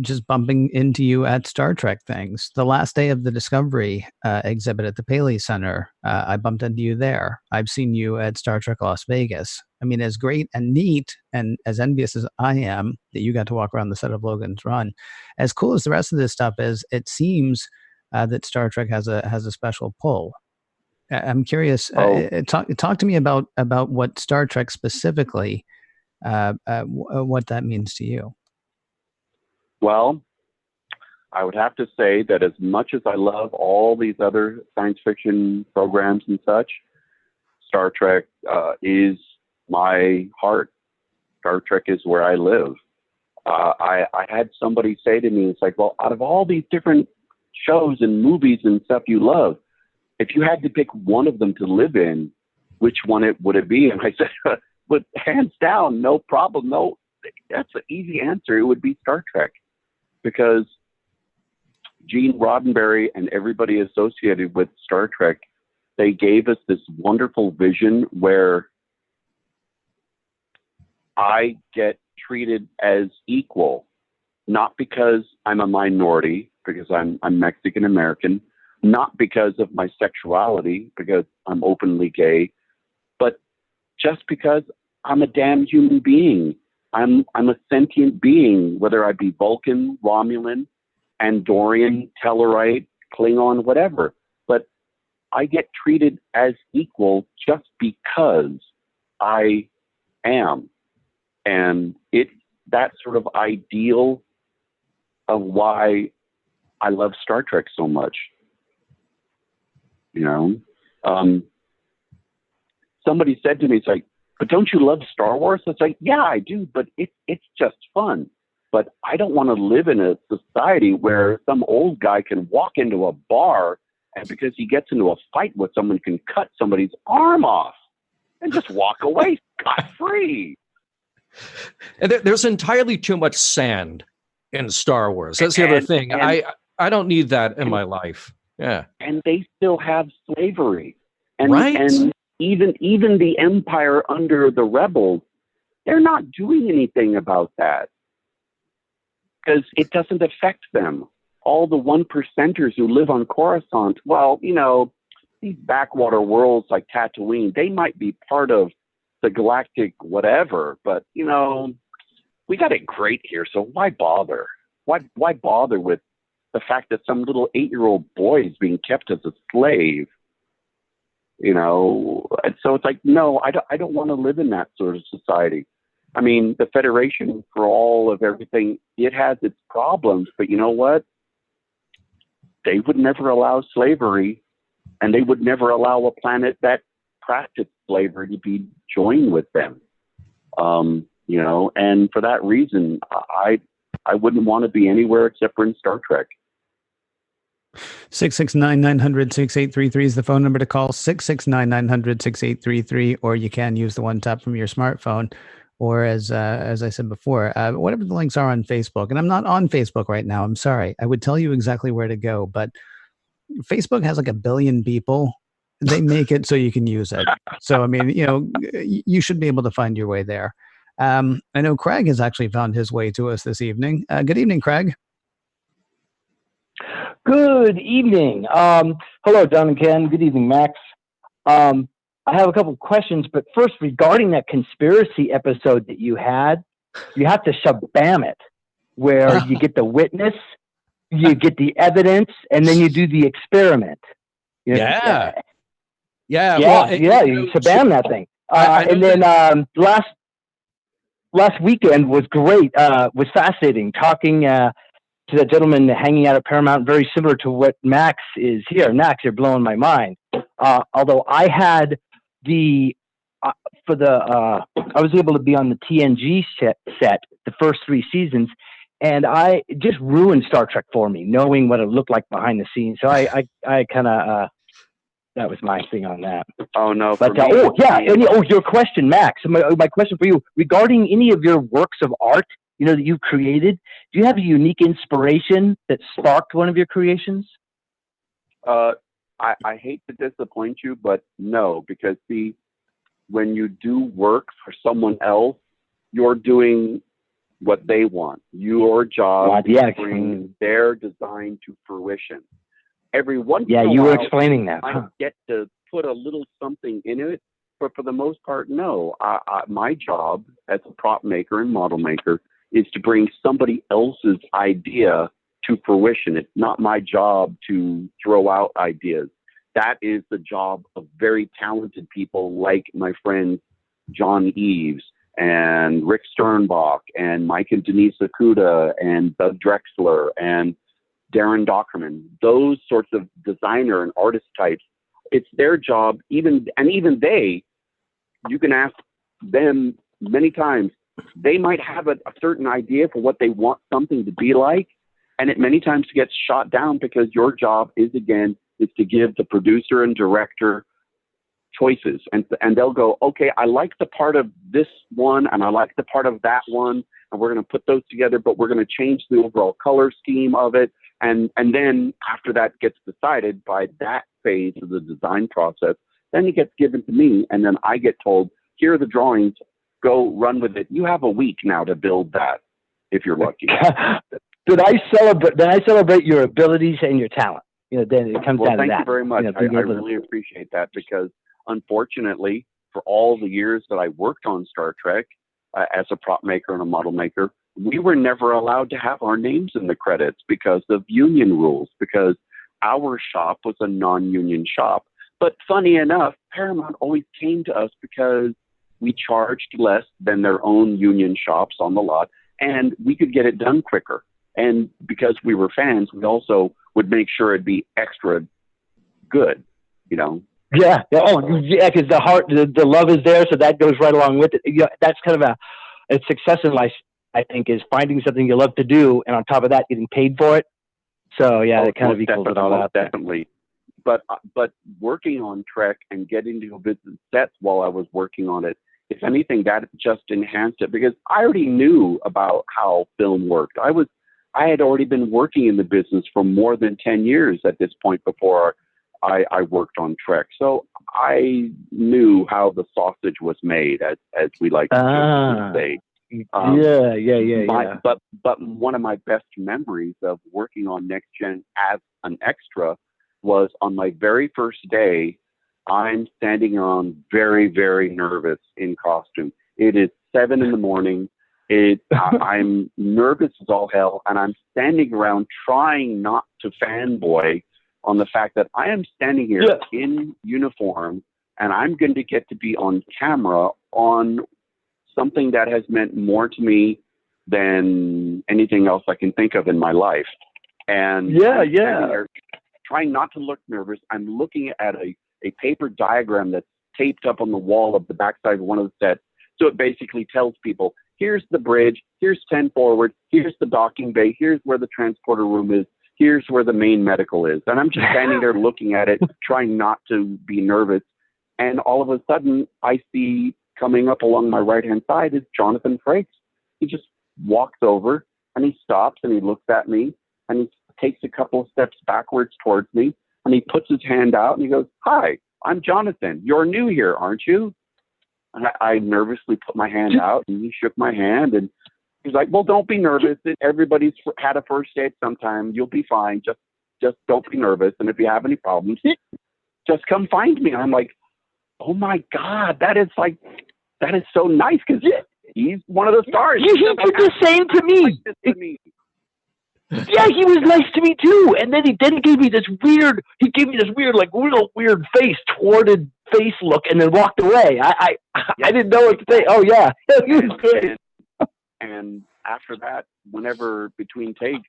just bumping into you at Star Trek things. The last day of the Discovery exhibit at the Paley Center, I bumped into you there. I've seen you at Star Trek Las Vegas. I mean, as great and neat and as envious as I am that you got to walk around the set of Logan's Run, as cool as the rest of this stuff is, it seems that Star Trek has a special pull. I'm curious. Talk to me about what Star Trek specifically, what that means to you. Well, I would have to say that as much as I love all these other science fiction programs and such, Star Trek is my heart. Star Trek is where I live. I had somebody say to me, it's like, well, out of all these different shows and movies and stuff you love, if you had to pick one of them to live in, which one would it be? And I said, but hands down, no problem. No, that's an easy answer. It would be Star Trek, because Gene Roddenberry and everybody associated with Star Trek, they gave us this wonderful vision where I get treated as equal, not because I'm a minority, because I'm Mexican American, not because of my sexuality, because I'm openly gay, but just because I'm a damn human being. I'm a sentient being, whether I be Vulcan, Romulan, Andorian, Tellarite, Klingon, whatever. But I get treated as equal just because I am. And it's that sort of ideal of why I love Star Trek so much. You know, somebody said to me, it's like, but don't you love Star Wars? It's like, yeah, I do, but it's just fun. But I don't want to live in a society where some old guy can walk into a bar and because he gets into a fight with someone can cut somebody's arm off and just walk away scot-free. And there's entirely too much sand in Star Wars. That's the other thing. I don't need that in my life. Yeah. And they still have slavery. And, right. And even the Empire under the rebels, they're not doing anything about that because it doesn't affect them. All the 1%ers who live on Coruscant, well, you know, these backwater worlds like Tatooine, they might be part of the galactic whatever, but, you know, we got it great here, so why bother? Why bother with the fact that some little 8-year-old boy is being kept as a slave? You know, and so it's like, no, I don't want to live in that sort of society. I mean, the Federation, for all of everything, it has its problems, but you know what? They would never allow slavery, and they would never allow a planet that practiced slavery to be joined with them. You know, and for that reason, I wouldn't want to be anywhere except for in Star Trek. 669-900-6833 is the phone number to call. 669-900-6833, or you can use the one tap from your smartphone, or as I said before, whatever the links are on Facebook. And I'm not on Facebook right now. I'm sorry. I would tell you exactly where to go, but Facebook has like 1 billion people. They make it so you can use it. So I mean, you know, you should be able to find your way there. I know Craig has actually found his way to us this evening. Good evening, Craig. Good evening. Hello, John and Ken. Good evening, Max. I have a couple of questions, but first, regarding that conspiracy episode that you had, you have to shabam it, where you get the witness, you get the evidence, and then you do the experiment. You know, yeah. You shabam that thing. And then last weekend was great. Was fascinating talking to the gentleman hanging out at Paramount, very similar to what Max is here. Max, you're blowing my mind. Although I had I was able to be on the TNG set the first 3 seasons, and I just ruined Star Trek for me, knowing what it looked like behind the scenes. So I kind of that was my thing on that. Oh no! But your question, Max. My question for you regarding any of your works of art, you know, that you've created. Do you have a unique inspiration that sparked one of your creations? I hate to disappoint you, but no, because see, when you do work for someone else, you're doing what they want. Your job is to bring their design to fruition. Every once in a while, you were explaining that. I get to put a little something in it, but for the most part, no. My job as a prop maker and model maker is to bring somebody else's idea to fruition. It's not my job to throw out ideas. That is the job of very talented people like my friends John Eves and Rick Sternbach and Mike and Denise Okuda and Doug Drexler and Darren Dockerman. Those sorts of designer and artist types, it's their job. Even they, you can ask them many times, they might have a certain idea for what they want something to be like, and it many times gets shot down because your job is to give the producer and director choices, and they'll go, okay, I like the part of this one, and I like the part of that one, and we're going to put those together, but we're going to change the overall color scheme of it. And then after that gets decided by that phase of the design process, then it gets given to me, and then I get told, here are the drawings, go run with it. You have a week now to build that, if you're lucky. Did I celebrate your abilities and your talent? Then it comes down to that. Thank you very much. I really appreciate that, because unfortunately, for all the years that I worked on Star Trek as a prop maker and a model maker, we were never allowed to have our names in the credits because of union rules, because our shop was a non-union shop. But funny enough, Paramount always came to us because we charged less than their own union shops on the lot, and we could get it done quicker. And because we were fans, we also would make sure it'd be extra good, Yeah. Oh, yeah. Because the heart, the love is there, so that goes right along with it. That's kind of a success in life, I think, is finding something you love to do, and on top of that, getting paid for it. So yeah, it kind of equals it all out. Definitely. But working on Trek and getting to visit sets while I was working on it, if anything, that just enhanced it, because I already knew about how film worked. I had already been working in the business for more than 10 years at this point before I worked on Trek. So I knew how the sausage was made, as we like to say. But one of my best memories of working on Next Gen as an extra was on my very first day. I'm standing around very, very nervous in costume. It is 7 a.m. I'm nervous as all hell, and I'm standing around trying not to fanboy on the fact that I am standing here in uniform, and I'm going to get to be on camera on something that has meant more to me than anything else I can think of in my life. And trying not to look nervous, I'm looking at a paper diagram that's taped up on the wall of the backside of one of the sets. So it basically tells people, here's the bridge, here's 10 forward, here's the docking bay, here's where the transporter room is, here's where the main medical is. And I'm just standing there looking at it, trying not to be nervous. And all of a sudden, I see coming up along my right-hand side is Jonathan Frakes. He just walks over, and he stops, and he looks at me, and he takes a couple of steps backwards towards me, and he puts his hand out, and he goes, "Hi, I'm Jonathan. You're new here, aren't you?" And I nervously put my hand out, and he shook my hand, and he's like, "Well, don't be nervous. Everybody's had a first date sometime. You'll be fine. Just don't be nervous. And if you have any problems, just come find me." And I'm like, "Oh my God, that is so nice," because he's one of the stars. He did the same to me. Yeah, he was nice to me too. And then he gave me this weird, like real weird face, thwarted face look, and then walked away. I didn't know what to say. Oh yeah, he was good. And after that, whenever between takes,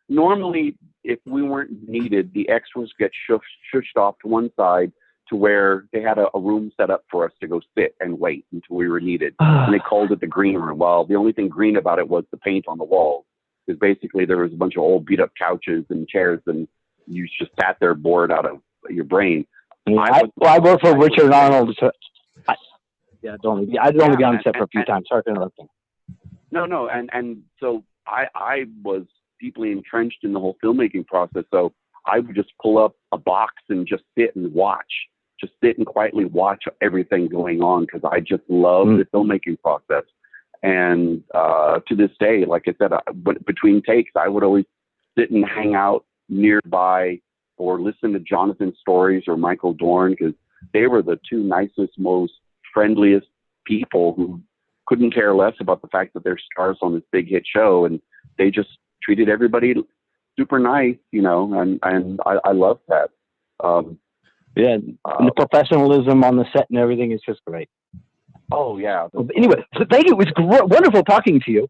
normally if we weren't needed, the extras get shushed off to one side to where they had a room set up for us to go sit and wait until we were needed. And they called it the green room. Well, the only thing green about it was the paint on the walls. Because basically there was a bunch of old beat up couches and chairs, and you just sat there bored out of your brain. I worked for Richard Arnold. So I'd only be on set for a few times. Sorry for interrupting. No. And so I was deeply entrenched in the whole filmmaking process. So I would just pull up a box and just sit and quietly watch everything going on, because I just love the filmmaking process. And to this day, like I said, between takes, I would always sit and hang out nearby or listen to Jonathan's stories or Michael Dorn, because they were the two nicest, most friendliest people who couldn't care less about the fact that they're stars on this big hit show. And they just treated everybody super nice, and I love that. And the professionalism on the set and everything is just great. Oh, yeah. Anyway, so thank you. It was wonderful talking to you.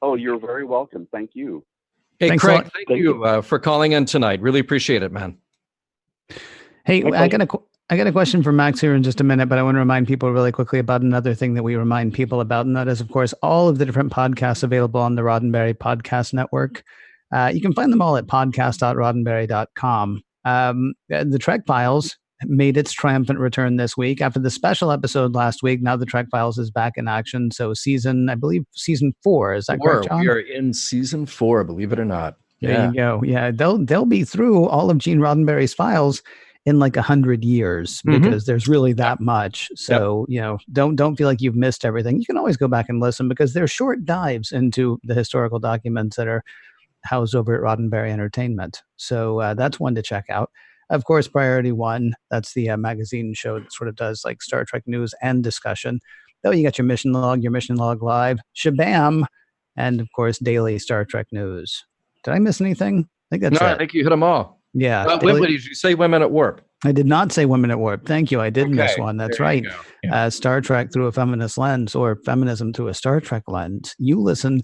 Oh, you're very welcome. Thank you. Hey, Thanks Craig, thank you for calling in tonight. Really appreciate it, man. Hey, I got a question for Max here in just a minute, but I want to remind people really quickly about another thing that we remind people about, and that is, of course, all of the different podcasts available on the Roddenberry Podcast Network. You can find them all at podcast.roddenberry.com. The Trek Files made its triumphant return this week after the special episode last week. Now the Trek Files is back in action. So I believe season 4. Is that correct, John? We are in season 4, believe it or not. There you go. Yeah, they'll be through all of Gene Roddenberry's files in like 100 years because there's really that much. So don't feel like you've missed everything. You can always go back and listen because they're short dives into the historical documents that are housed over at Roddenberry Entertainment. So that's one to check out. Of course, Priority One, that's the magazine show that sort of does like Star Trek news and discussion. Though you got your Mission Log Live, Shabam, and of course, daily Star Trek news. Did I miss anything? I think that's it. I think you hit them all. Yeah. Did you say Women at Warp? I did not say Women at Warp. Thank you. I did miss one. That's right. Yeah. Star Trek through a feminist lens, or feminism through a Star Trek lens. You listen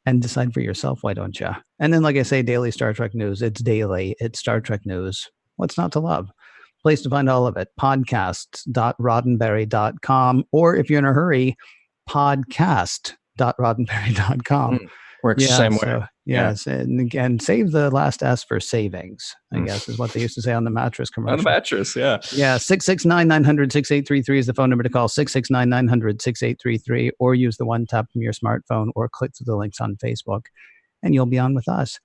and decide for yourself, why don't you? And then, like I say, daily Star Trek news. It's daily. It's Star Trek news. What's not to love? Place to find all of it, podcasts.roddenberry.com, or if you're in a hurry, podcast.roddenberry.com. Works the same way. Yes, and again, save the last S for savings, I guess is what they used to say on the mattress commercial. On the mattress, yeah. Yeah, 669-900-6833 is the phone number to call, 669-900-6833, or use the one tap from your smartphone, or click through the links on Facebook, and you'll be on with us.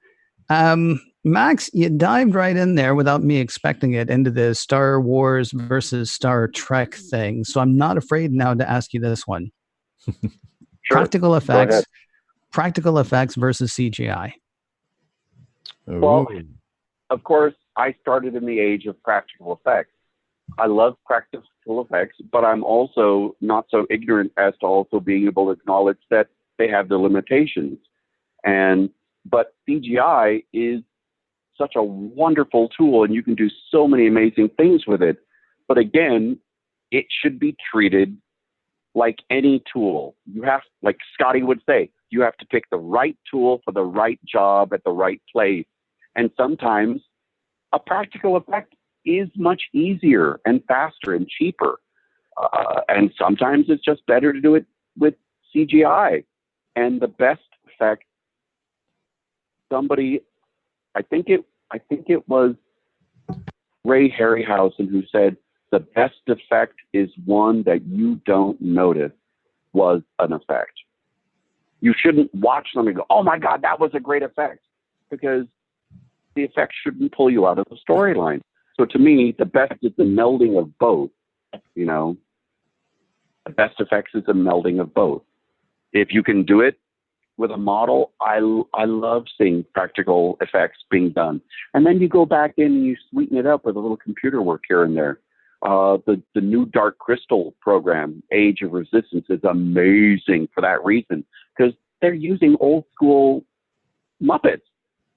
Max, you dived right in there without me expecting it into the Star Wars versus Star Trek thing, so I'm not afraid now to ask you this one. Sure. Practical effects versus CGI. Well, of course, I started in the age of practical effects. I love practical effects, but I'm also not so ignorant as to also being able to acknowledge that they have their limitations. But CGI is such a wonderful tool, and you can do so many amazing things with it. But again, it should be treated like any tool. You have, like Scotty would say, you have to pick the right tool for the right job at the right place. And sometimes a practical effect is much easier and faster and cheaper. And sometimes it's just better to do it with CGI. And the best effect, I think it was Ray Harryhausen who said, the best effect is one that you don't notice was an effect. You shouldn't watch something and go, oh my God, that was a great effect, because the effect shouldn't pull you out of the storyline. So to me, the best is the melding of both. The best effects is a melding of both. If you can do it with a model, I love seeing practical effects being done. And then you go back in and you sweeten it up with a little computer work here and there. The new Dark Crystal program, Age of Resistance, is amazing for that reason, because they're using old school Muppets,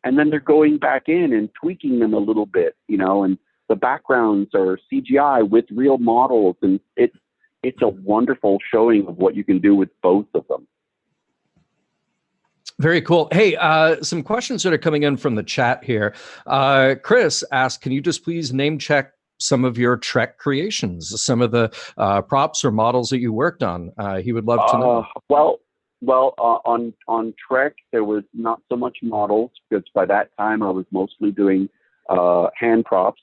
and then they're going back in and tweaking them a little bit, and the backgrounds are CGI with real models, and it's a wonderful showing of what you can do with both of them. Very cool. Hey, some questions that are coming in from the chat here. Chris asked, can you just please name check some of your Trek creations, some of the props or models that you worked on? He would love to know. Well, on Trek, there was not so much models, because by that time I was mostly doing hand props.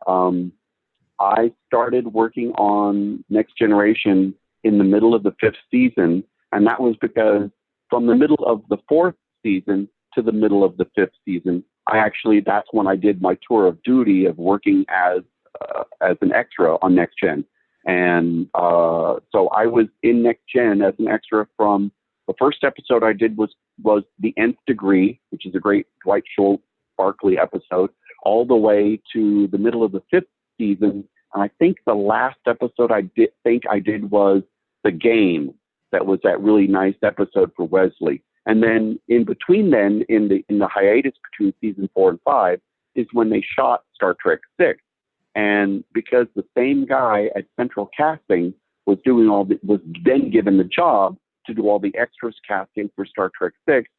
I started working on Next Generation in the middle of the 5th season, and that was because from the middle of the 4th season to the middle of the 5th season, that's when I did my tour of duty of working as an extra on Next Gen. And so I was in Next Gen as an extra from the first episode I did was The Nth Degree, which is a great Dwight Schultz Barkley episode, all the way to the middle of the 5th season. And I think the last episode I did was The Game. That was that really nice episode for Wesley. And then in between then, in the hiatus between season 4 and 5, is when they shot Star Trek 6. And because the same guy at Central Casting was then given the job to do all the extras casting for Star Trek 6,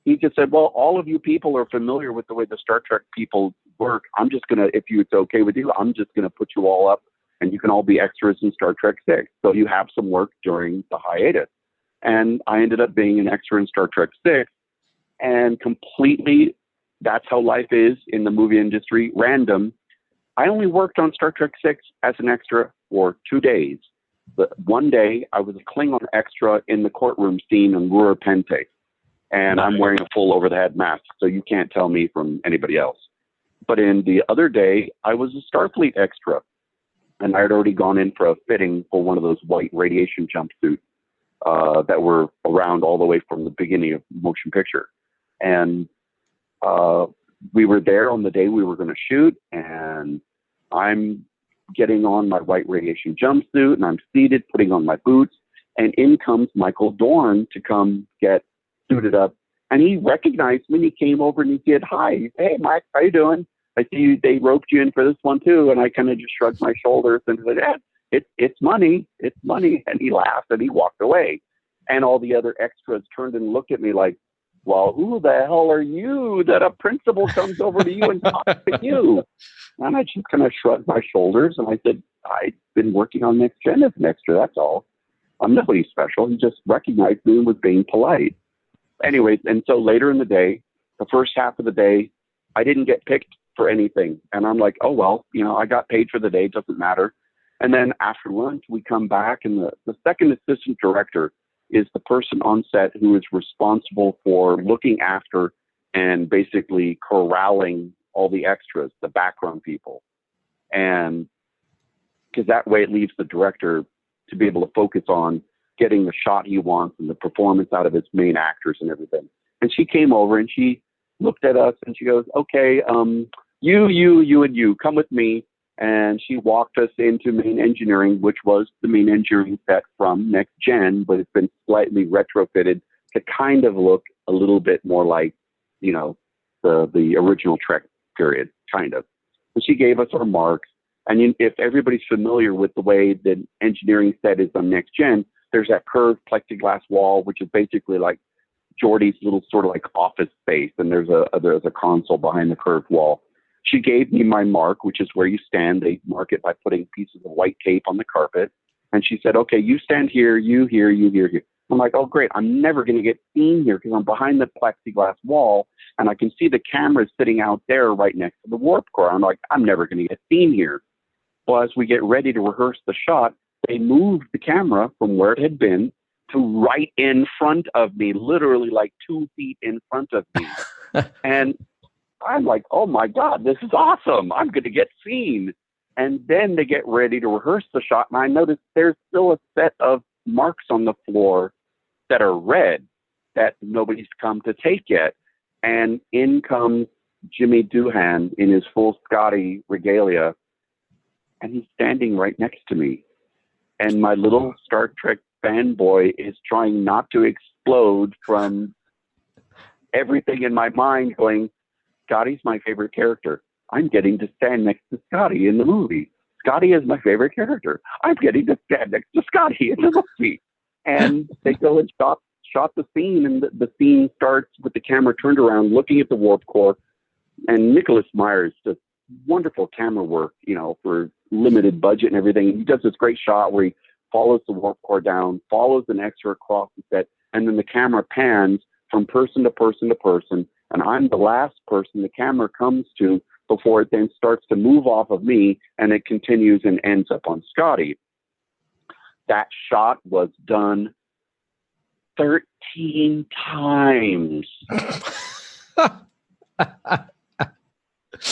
he just said, well, all of you people are familiar with the way the Star Trek people work. I'm just going to, if it's okay with you, I'm just going to put you all up and you can all be extras in Star Trek 6. So you have some work during the hiatus. And I ended up being an extra in Star Trek 6, and completely, that's how life is in the movie industry, random. I only worked on Star Trek 6 as an extra for 2 days. But one day, I was a Klingon extra in the courtroom scene on Rura Pente. And I'm wearing a full over-the-head mask, so you can't tell me from anybody else. But in the other day, I was a Starfleet extra. And I had already gone in for a fitting for one of those white radiation jumpsuits that were around all the way from the beginning of motion picture. And we were there on the day we were going to shoot, and I'm getting on my white radiation jumpsuit, and I'm seated, putting on my boots, and in comes Michael Dorn to come get suited up. And he recognized me, and he came over and he said, "Hi, hey, Mike, how you doing? I see you, they roped you in for this one too." And I kind of just shrugged my shoulders and said, it's money. It's money. And he laughed and he walked away. And all the other extras turned and looked at me like, "Well, who the hell are you that a principal comes over to you and talks to you?" And I just kind of shrugged my shoulders and I said, "I've been working on Next Gen as an extra, that's all. I'm nobody special." He just recognized me and was being polite. Anyways, and so later in the day, the first half of the day, I didn't get picked for anything. And I'm like, oh, well, I got paid for the day. It doesn't matter. And then after lunch, we come back, and the second assistant director is the person on set who is responsible for looking after and basically corralling all the extras, the background people. And because that way it leaves the director to be able to focus on getting the shot he wants and the performance out of his main actors and everything. And she came over and she looked at us and she goes, "Okay, you and you, come with me." And she walked us into main engineering, which was the main engineering set from Next Gen, but it's been slightly retrofitted to kind of look a little bit more like, the original Trek period, kind of. And she gave us our marks. And if everybody's familiar with the way the engineering set is on Next Gen, there's that curved plexiglass wall, which is basically like Geordi's little sort of like office space. And there's a console behind the curved wall. She gave me my mark, which is where you stand. They mark it by putting pieces of white tape on the carpet. And she said, "Okay, you stand here, you here, you here, here." I'm like, "Oh, great. I'm never going to get seen here because I'm behind the plexiglass wall and I can see the cameras sitting out there right next to the warp core." I'm like, "I'm never going to get seen here." Well, as we get ready to rehearse the shot, they moved the camera from where it had been to right in front of me, literally like 2 feet in front of me. And I'm like, "Oh my God, this is awesome. I'm going to get seen." And then they get ready to rehearse the shot. And I noticed there's still a set of marks on the floor that are red that nobody's come to take yet. And in comes Jimmy Doohan in his full Scotty regalia. And he's standing right next to me. And my little Star Trek fanboy is trying not to explode from everything in my mind going, Scotty's my favorite character. I'm getting to stand next to Scotty in the movie. Scotty is my favorite character. I'm getting to stand next to Scotty in the movie. And they go and shot the scene, and the scene starts with the camera turned around, looking at the warp core. And Nicholas Myers does wonderful camera work, for limited budget and everything. He does this great shot where he follows the warp core down, follows an extra across the set, and then the camera pans from person to person to person. And I'm the last person the camera comes to before it then starts to move off of me, and it continues and ends up on Scotty. That shot was done 13 times.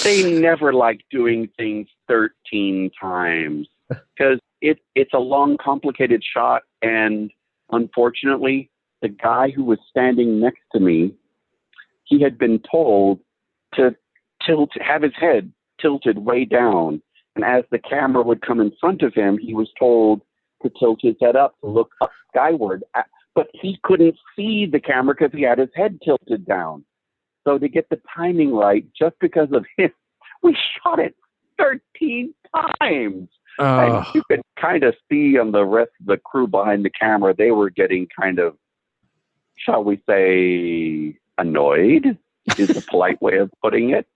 They never like doing things 13 times because it's a long, complicated shot. And unfortunately, the guy who was standing next to me, he had been told to have his head tilted way down. And as the camera would come in front of him, he was told to tilt his head up to look up skyward. But he couldn't see the camera because he had his head tilted down. So to get the timing right, just because of him, we shot it 13 times. And you could kind of see on the rest of the crew behind the camera, they were getting kind of, shall we say, annoyed, is a polite way of putting it.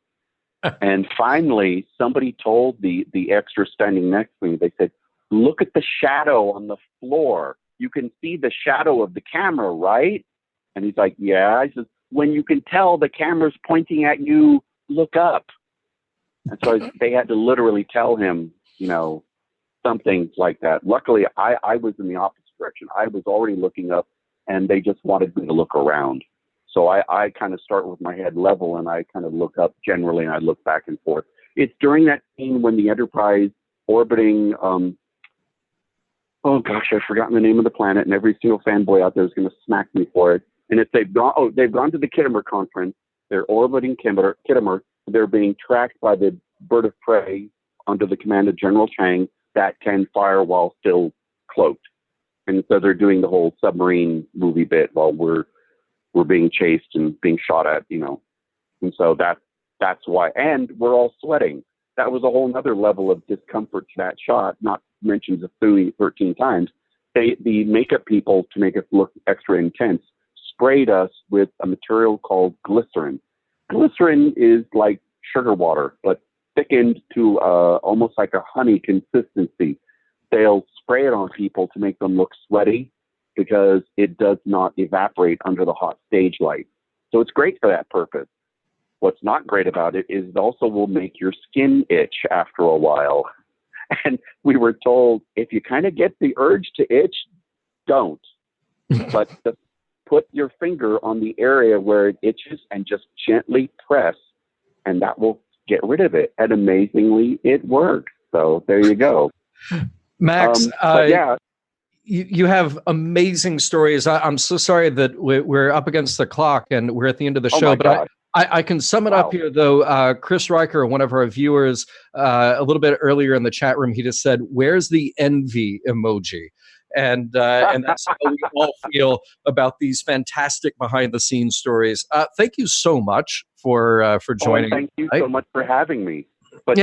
And finally, somebody told the extra standing next to me, they said, "Look at the shadow on the floor. You can see the shadow of the camera, right?" And he's like, "Yeah." I said, "When you can tell the camera's pointing at you, look up." And so they had to literally tell him, something like that. Luckily, I was in the opposite direction. I was already looking up, and they just wanted me to look around. So I kind of start with my head level, and I kind of look up generally, and I look back and forth. It's during that scene when the Enterprise orbiting, oh gosh, I've forgotten the name of the planet, and every single fanboy out there is going to smack me for it. And if they've gone to the Kittimer conference, they're orbiting Kittimer, they're being tracked by the bird of prey under the command of General Chang that can fire while still cloaked. And so they're doing the whole submarine movie bit while we're being chased and being shot at, And so that's why. And we're all sweating. That was a whole nother level of discomfort to that shot, not mentioned Zafui 13 times. The makeup people, to make us look extra intense, sprayed us with a material called glycerin. Glycerin is like sugar water, but thickened to almost like a honey consistency. They'll spray it on people to make them look sweaty because it does not evaporate under the hot stage light. So it's great for that purpose. What's not great about it is it also will make your skin itch after a while. And we were told, if you kind of get the urge to itch, don't. But just put your finger on the area where it itches and just gently press, and that will get rid of it. And amazingly, it worked. So there you go. Max, yeah. You have amazing stories. I'm so sorry that we're up against the clock and we're at the end of the show, but I can sum it up here, though. Chris Riker, one of our viewers, a little bit earlier in the chat room, he just said, "Where's the envy emoji?" And that's how we all feel about these fantastic behind-the-scenes stories. Thank you so much for joining. Thank you so much for having me. But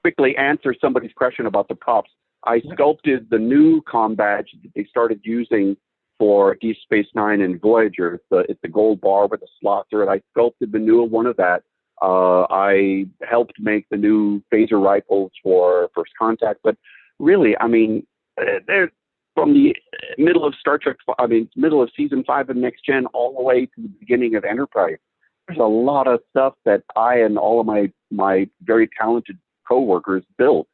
quickly answer somebody's question about the props. I sculpted the new comm badge that they started using for Deep Space Nine and Voyager. It's the gold bar with a slot through it. I sculpted the newer one of that. I helped make the new phaser rifles for First Contact. But really, they're from the middle of middle of season 5 of Next Gen all the way to the beginning of Enterprise. There's a lot of stuff that I and all of my very talented coworkers built.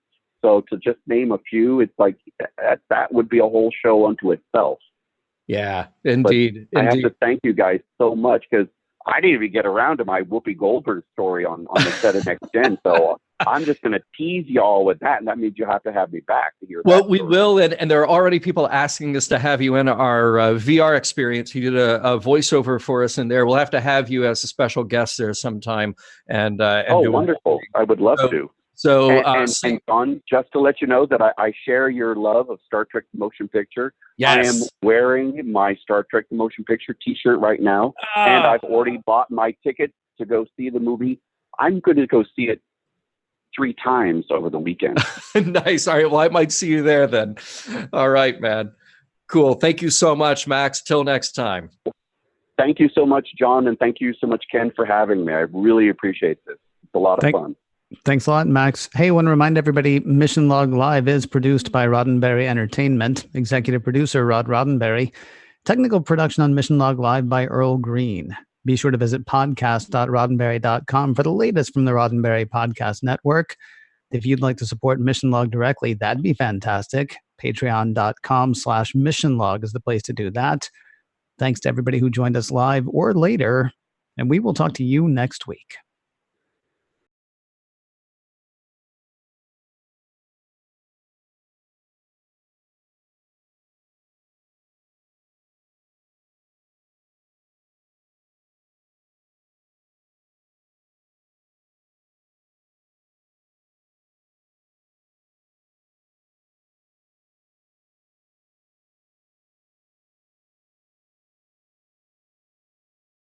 So to just name a few, it's like that would be a whole show unto itself. Yeah, indeed. I have to thank you guys so much because I didn't even get around to my Whoopi Goldberg story on the set of Next Gen. So I'm just going to tease y'all with that, and that means you have to have me back to hear. Well, we will, and there are already people asking us to have you in our VR experience. You did a voiceover for us in there. We'll have to have you as a special guest there sometime. And wonderful! I would love to. So, and John, just to let you know that I share your love of Star Trek the Motion Picture. Yes. I am wearing my Star Trek the Motion Picture T-shirt right now, and I've already bought my ticket to go see the movie. I'm going to go see it 3 times over the weekend. Nice. All right. Well, I might see you there then. All right, man. Cool. Thank you so much, Max. Till next time. Thank you so much, John, and thank you so much, Ken, for having me. I really appreciate this. It's a lot of fun. Thanks a lot, Max. Hey, I want to remind everybody, Mission Log Live is produced by Roddenberry Entertainment. Executive producer, Rod Roddenberry. Technical production on Mission Log Live by Earl Green. Be sure to visit podcast.roddenberry.com for the latest from the Roddenberry Podcast Network. If you'd like to support Mission Log directly, that'd be fantastic. Patreon.com/Mission Log is the place to do that. Thanks to everybody who joined us live or later, and we will talk to you next week.